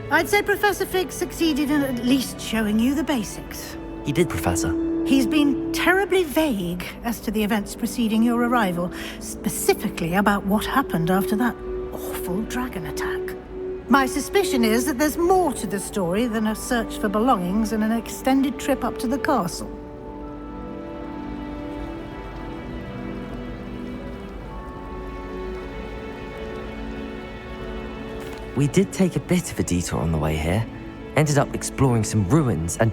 I'd say Professor Fig succeeded in at least showing you the basics. He did, Professor. He's been terribly vague as to the events preceding your arrival, specifically about what happened after that awful dragon attack. My suspicion is that there's more to the story than a search for belongings and an extended trip up to the castle. We did take a bit of a detour on the way here. Ended up exploring some ruins and...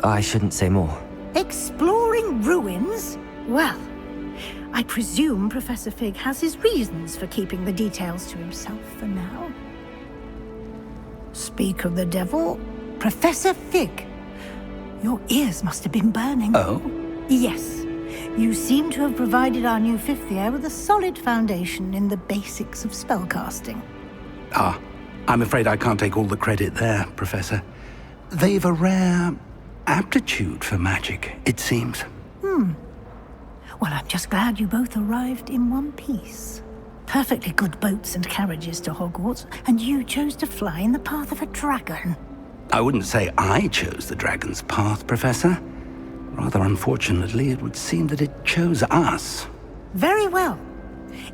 I shouldn't say more. Exploring ruins? Well, I presume Professor Fig has his reasons for keeping the details to himself for now. Speak of the devil, Professor Fig. Your ears must have been burning. Oh? Yes. You seem to have provided our new fifth year with a solid foundation in the basics of spellcasting. Ah, I'm afraid I can't take all the credit there, Professor. They've a rare aptitude for magic, it seems. Well, I'm just glad you both arrived in one piece. Perfectly good boats and carriages to Hogwarts, and you chose to fly in the path of a dragon. I wouldn't say I chose the dragon's path, Professor. Rather unfortunately, it would seem that it chose us. Very well.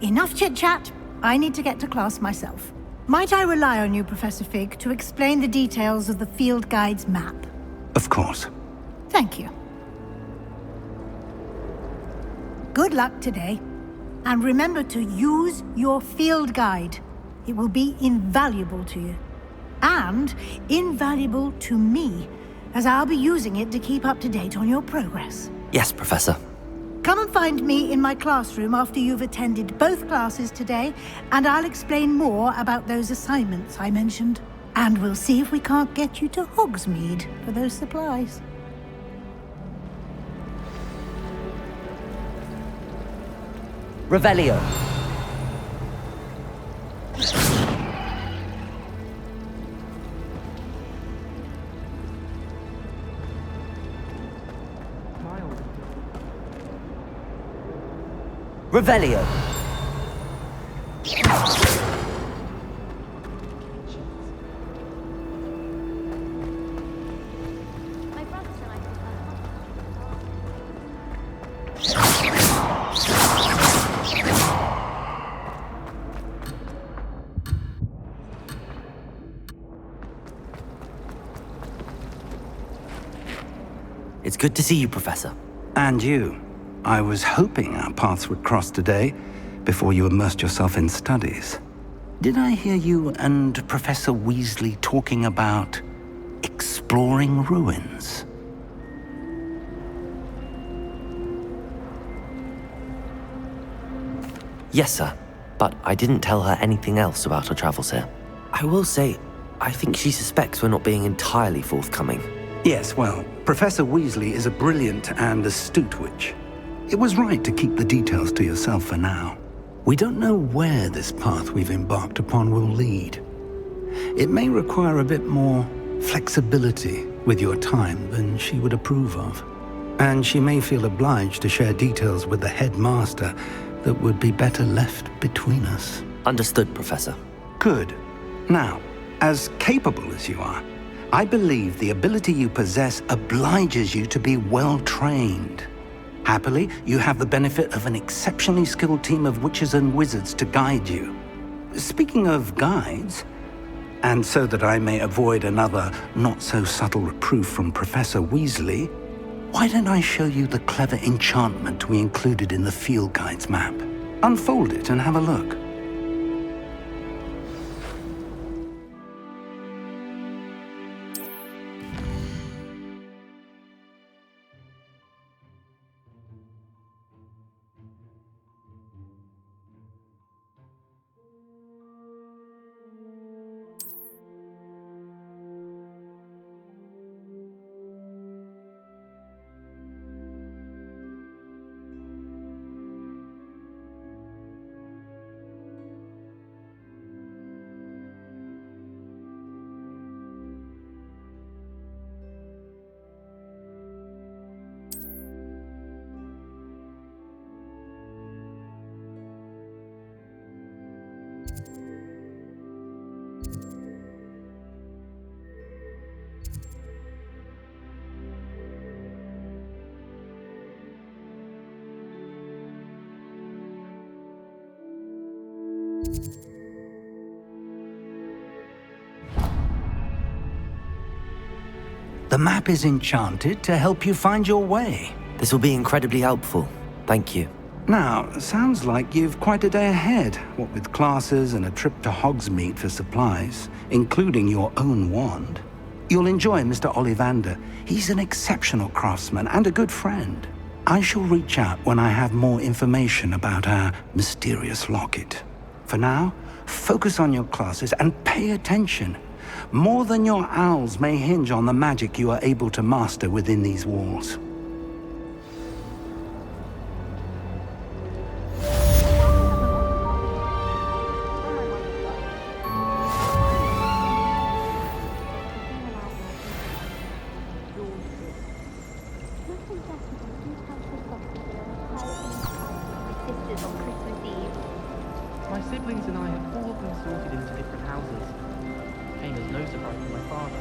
Enough chit-chat. I need to get to class myself. Might I rely on you, Professor Fig, to explain the details of the field guide's map? Of course. Thank you. Good luck today. And remember to use your field guide. It will be invaluable to you. And invaluable to me, as I'll be using it to keep up to date on your progress. Yes, Professor. Come and find me in my classroom after you've attended both classes today, and I'll explain more about those assignments I mentioned. And we'll see if we can't get you to Hogsmeade for those supplies. Revelio. Revelio. It's good to see you, Professor. And you. I was hoping our paths would cross today before you immersed yourself in studies. Did I hear you and Professor Weasley talking about exploring ruins? Yes, sir. But I didn't tell her anything else about her travels here. I will say, I think she suspects we're not being entirely forthcoming. Yes, well, Professor Weasley is a brilliant and astute witch. It was right to keep the details to yourself for now. We don't know where this path we've embarked upon will lead. It may require a bit more flexibility with your time than she would approve of. And she may feel obliged to share details with the headmaster that would be better left between us. Understood, Professor. Good. Now, as capable as you are, I believe the ability you possess obliges you to be well-trained. Happily, you have the benefit of an exceptionally skilled team of witches and wizards to guide you. Speaking of guides, and so that I may avoid another not-so-subtle reproof from Professor Weasley, why don't I show you the clever enchantment we included in the field guide's map? Unfold it and have a look. The map is enchanted to help you find your way. This will be incredibly helpful. Thank you. Now, sounds like you've quite a day ahead, what with classes and a trip to Hogsmeade for supplies, including your own wand. You'll enjoy Mr. Ollivander. He's an exceptional craftsman and a good friend. I shall reach out when I have more information about our mysterious locket. For now, focus on your classes and pay attention. More than your owls may hinge on the magic you are able to master within these walls. My siblings and I have all been sorted into different houses. Came as no surprise to my father.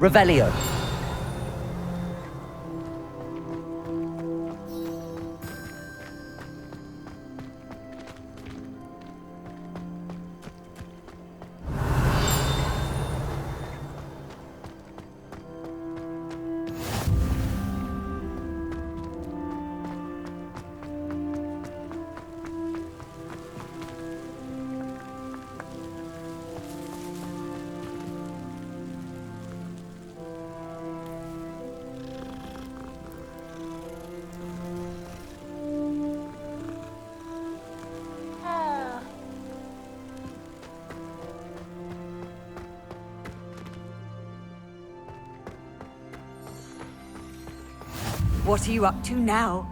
Revelio. What are you up to now?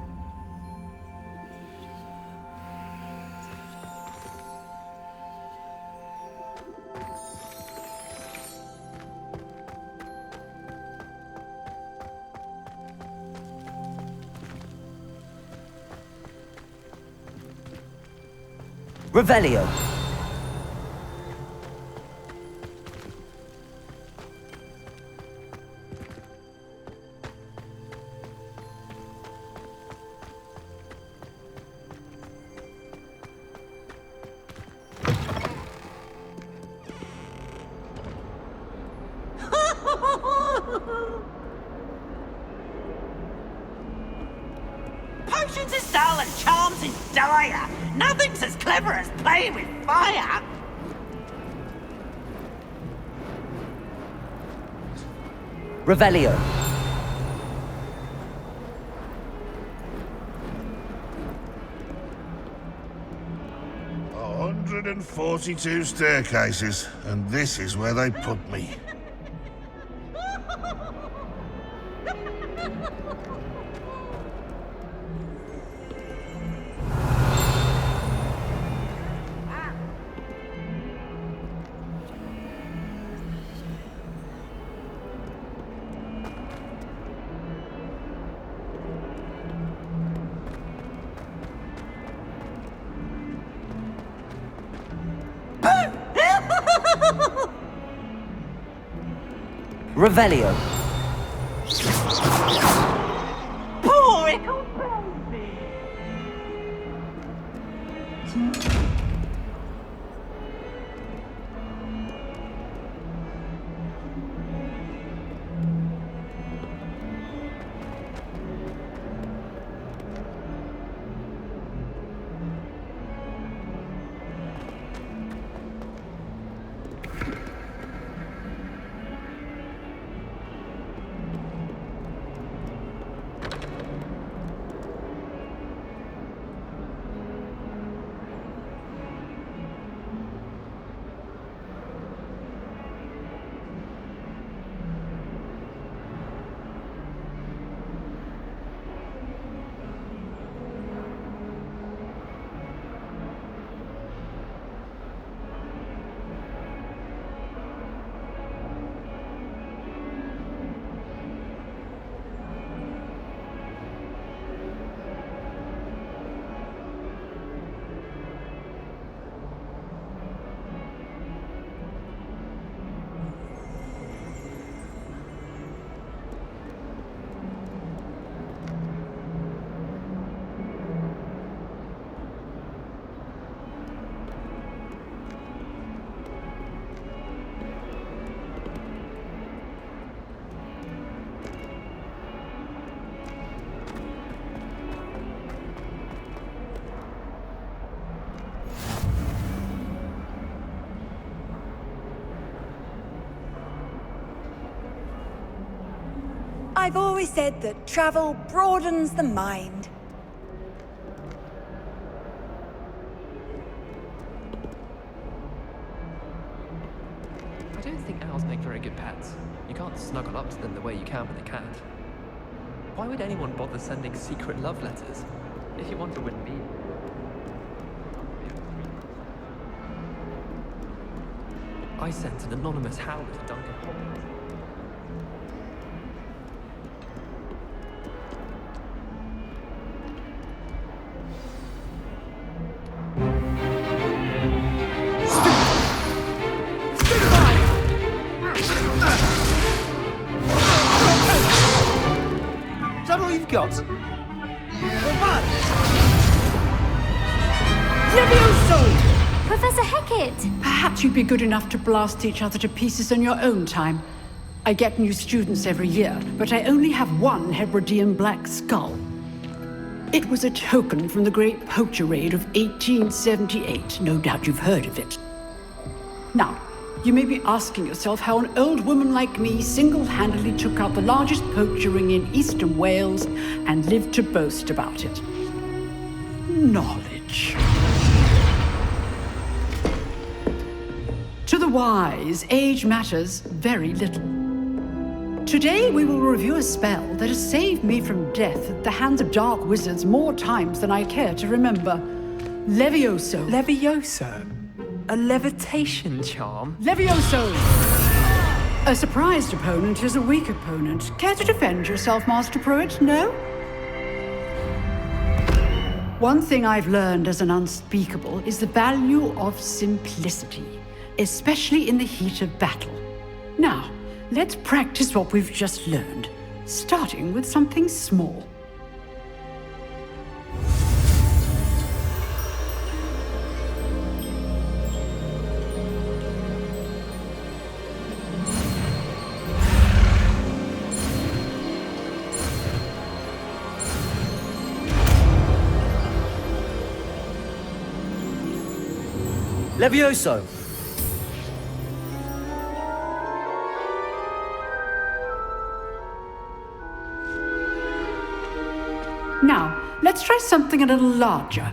Revelio. Potions is dull and charms is dire. Nothing's as clever as playing with fire. Revelio. Oh, 142 staircases, and this is where they put me. Revelio. Poor little baby. I've always said that travel broadens the mind. I don't think owls make very good pets. You can't snuggle up to them the way you can with a cat. Why would anyone bother sending secret love letters? If you want to win me. I sent an anonymous howler to Duncan Hopkins. got? Levioso! Professor Hecat! Perhaps you'd be good enough to blast each other to pieces in your own time. I get new students every year, but I only have one Hebridean black skull. It was a token from the Great Poacher Raid of 1878. No doubt you've heard of it. Now, you may be asking yourself how an old woman like me single-handedly took out the largest poacher ring in eastern Wales and lived to boast about it. Knowledge. To the wise, age matters very little. Today we will review a spell that has saved me from death at the hands of dark wizards more times than I care to remember. Levioso. Levioso? A levitation charm? Levioso! A surprised opponent is a weak opponent. Care to defend yourself, Master Pruitt? No? One thing I've learned as an unspeakable is the value of simplicity, especially in the heat of battle. Now, let's practice what we've just learned, starting with something small. Levioso! Now, let's try something a little larger.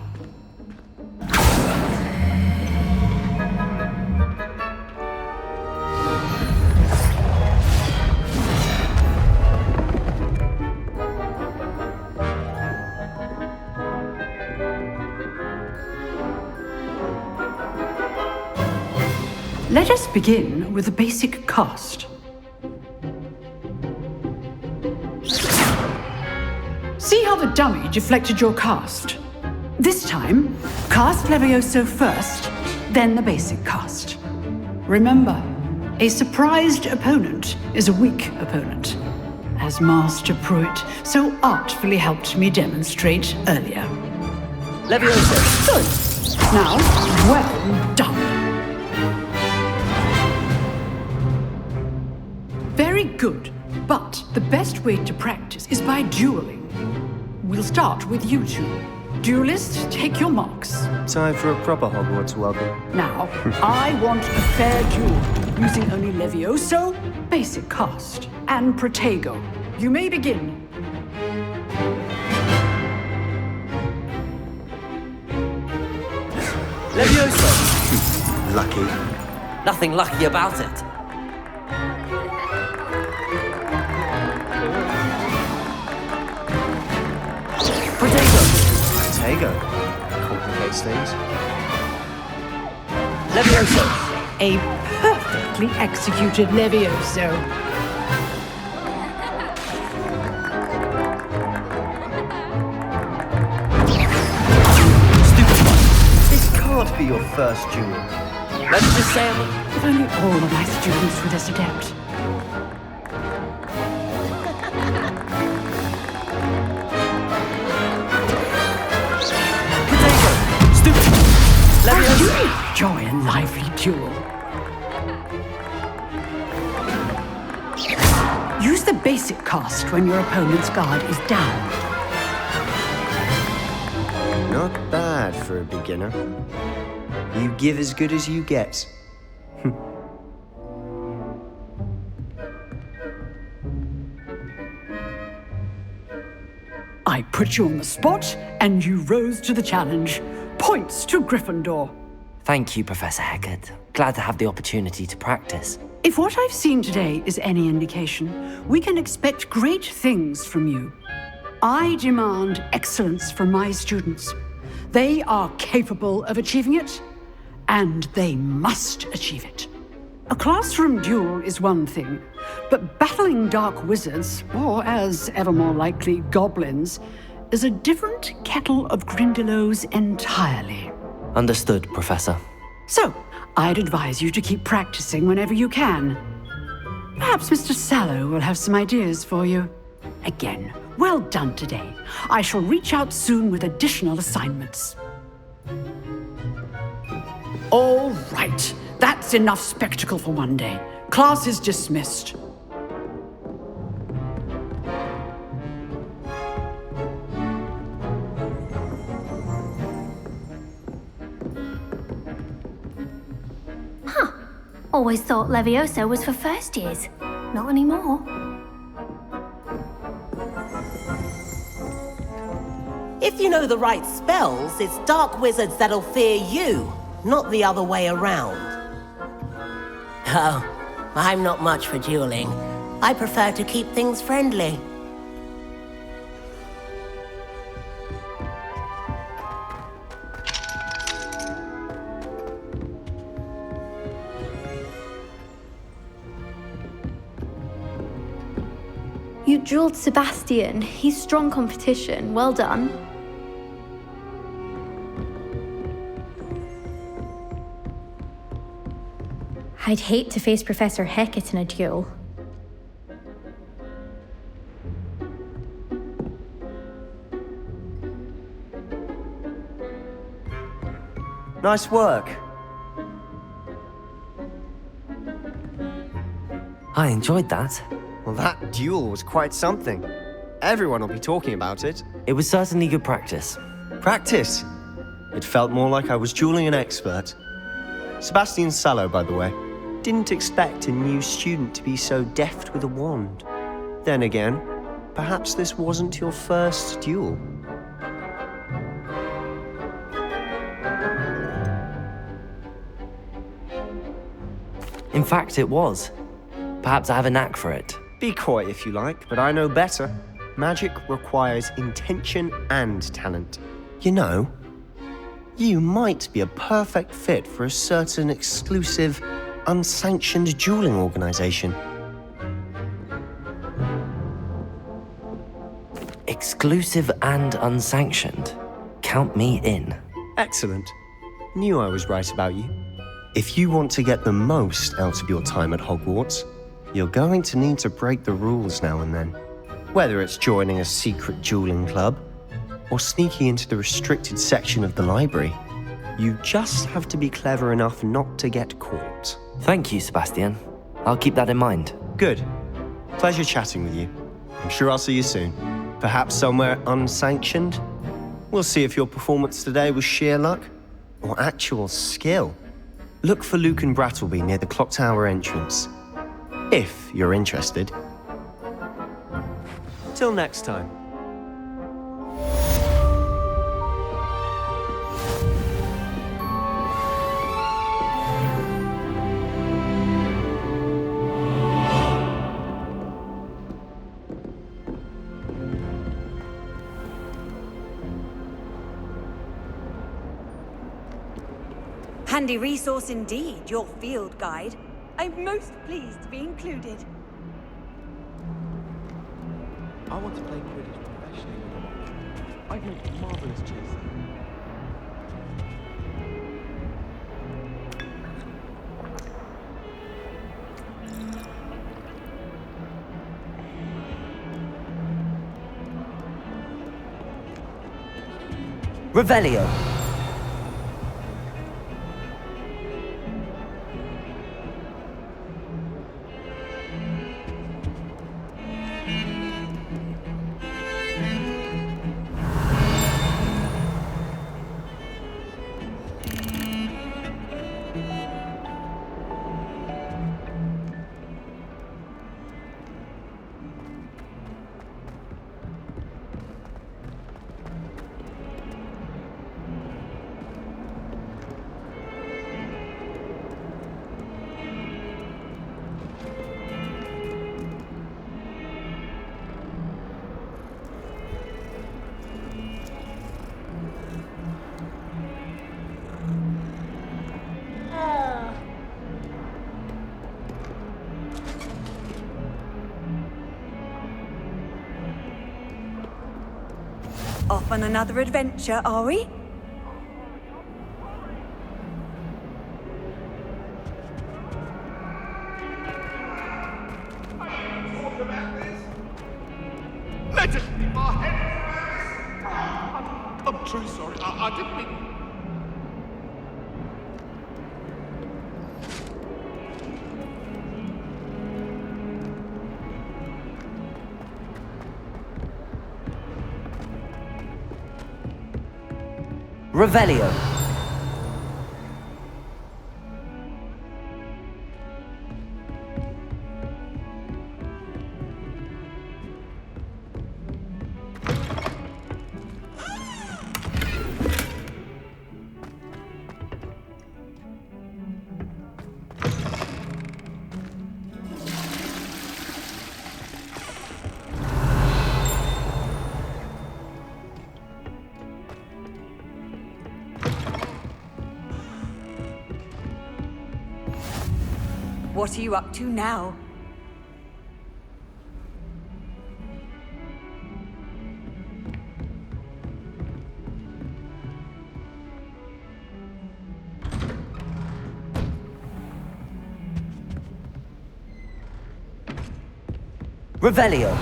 Let us begin with a basic cast. See how the dummy deflected your cast? This time, cast Levioso first, then the basic cast. Remember, a surprised opponent is a weak opponent, as Master Pruitt so artfully helped me demonstrate earlier. Levioso! Good. Now, well done. Very good, but the best way to practice is by dueling. We'll start with you two. Duelists, take your marks. Time for a proper Hogwarts welcome. Now, I want a fair duel, using only Levioso, basic cast, and Protego. You may begin. Levioso! Lucky. Nothing lucky about it. Protego. Complicates things. Levioso. A perfectly executed Levioso. Stupid one. This can't be your first duel. Let's just say If only all of my students were this adept. Enjoy a lively duel. Use the basic cast when your opponent's guard is down. Not bad for a beginner. You give as good as you get. I put you on the spot, and you rose to the challenge. Points to Gryffindor. Thank you, Professor Hecat. Glad to have the opportunity to practice. If what I've seen today is any indication, we can expect great things from you. I demand excellence from my students. They are capable of achieving it, and they must achieve it. A classroom duel is one thing, but battling dark wizards, or as ever more likely, goblins, is a different kettle of Grindylows entirely. Understood, Professor. So, I'd advise you to keep practicing whenever you can. Perhaps Mr. Sallow will have some ideas for you. again. Well done today. I shall reach out soon with additional assignments. All right. That's enough spectacle for one day. Class is dismissed. Always thought Levioso was for first years. Not anymore. If you know the right spells, it's dark wizards that'll fear you, not the other way around. Oh, I'm not much for dueling. I prefer to keep things friendly. You dueled Sebastian. He's strong competition. Well done. I'd hate to face Professor Hecat in a duel. Nice work. I enjoyed that. Well, that duel was quite something. Everyone will be talking about it. It was certainly good practice. Practice? It felt more like I was dueling an expert. Sebastian Sallow, by the way. Didn't expect a new student to be so deft with a wand. Then again, perhaps this wasn't your first duel. In fact, it was. Perhaps I have a knack for it. Be coy if you like, but I know better. Magic requires intention and talent. You know, you might be a perfect fit for a certain exclusive, unsanctioned dueling organization. Exclusive and unsanctioned. Count me in. Excellent. Knew I was right about you. If you want to get the most out of your time at Hogwarts, you're going to need to break the rules now and then. Whether it's joining a secret dueling club, or sneaking into the restricted section of the library, you just have to be clever enough not to get caught. Thank you, Sebastian. I'll keep that in mind. Good. Pleasure chatting with you. I'm sure I'll see you soon. Perhaps somewhere unsanctioned? We'll see if your performance today was sheer luck, or actual skill. Look for Luke and Brattleby near the clock tower entrance. If you're interested. Till next time. Handy resource indeed, your field guide. I'm most pleased to be included. I want to play Quidditch professionally with them. I'd make a marvellous chaser. Revelio. Off on another adventure, are we? My head. I'm truly sorry. I didn't mean. Revelio. What are you up to now? Revelio.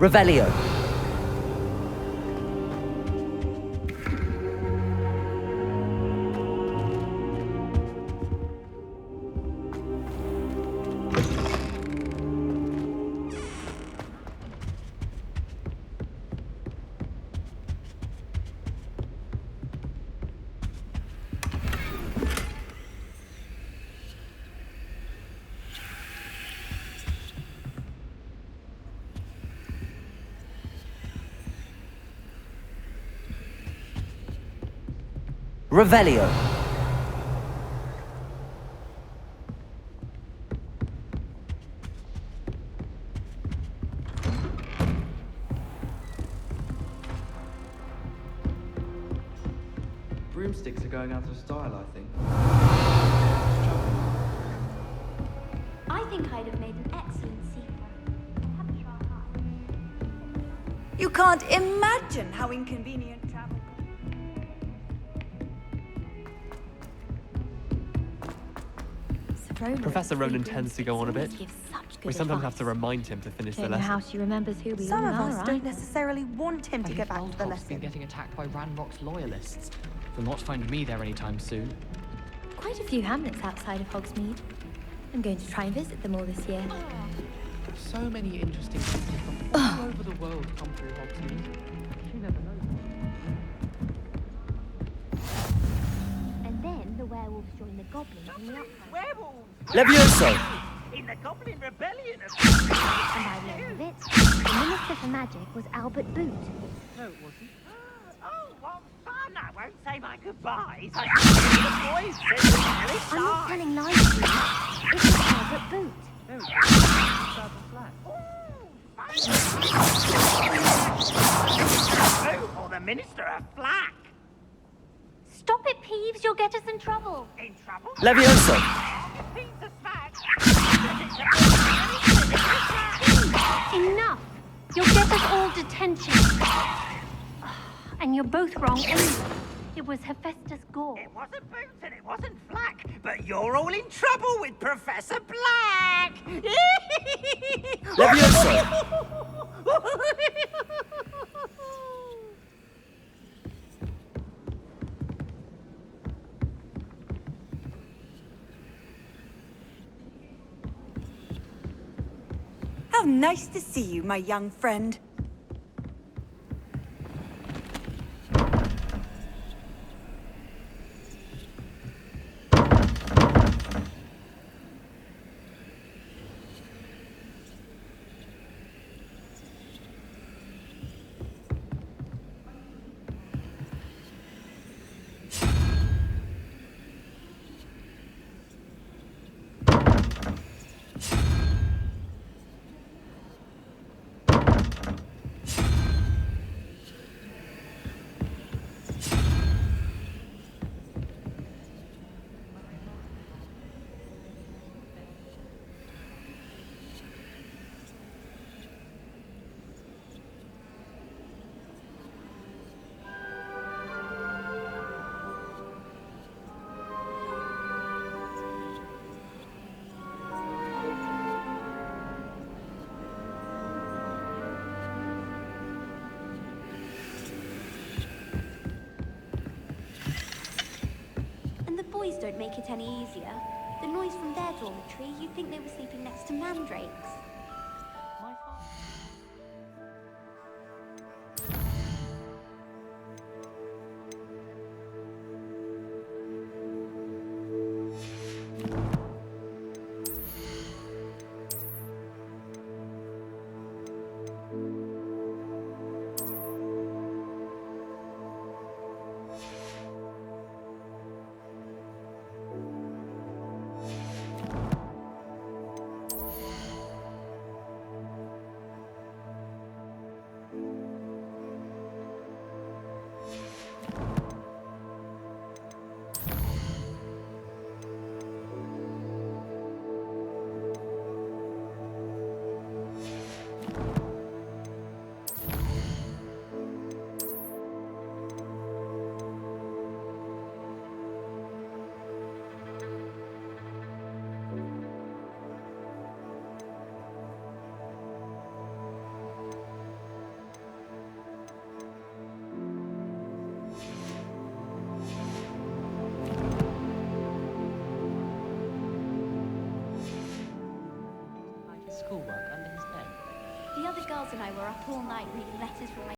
Revelio. Revelio. Broomsticks are going out of style, I think. I think I'd have made an excellent sequel. Have a try hard. You can't imagine how inconvenient travel. Professor Ronan tends to go on a bit. We sometimes have to remind him to finish the lesson. How she remembers who we Some all of are, us right? don't necessarily want him to I get think back to the Voltov's lesson. been getting attacked by Ranrock's loyalists. They'll not find me there anytime soon. Quite a few hamlets outside of Hogsmeade. I'm going to try and visit them all this year. So many interesting people from all over the world come through Hogsmeade. She never knows. And then the werewolves join the goblins in the upside. Werewolves! Levioso. In the Goblin Rebellion of... And by the end of it, the Minister for Magic was Albert Boot. No, it wasn't. Oh, what fun! I won't say my goodbyes. I can hear the boys really I'm not telling lies to you. It was Albert Boot. Or the Minister of Flack. Stop it, Peeves. You'll get us in trouble. In trouble? Levioso. Enough. You'll get us all detention. And you're both wrong anyway. It was Hephaestus Gore. It wasn't Boots and it wasn't Flack, but you're all in trouble with Professor Black. Levioso. How nice to see you, my young friend. Boys don't make it any easier. The noise from their dormitory, you'd think they were sleeping next to mandrakes. Schoolwork under his bed. The other girls and I were up all night reading letters from my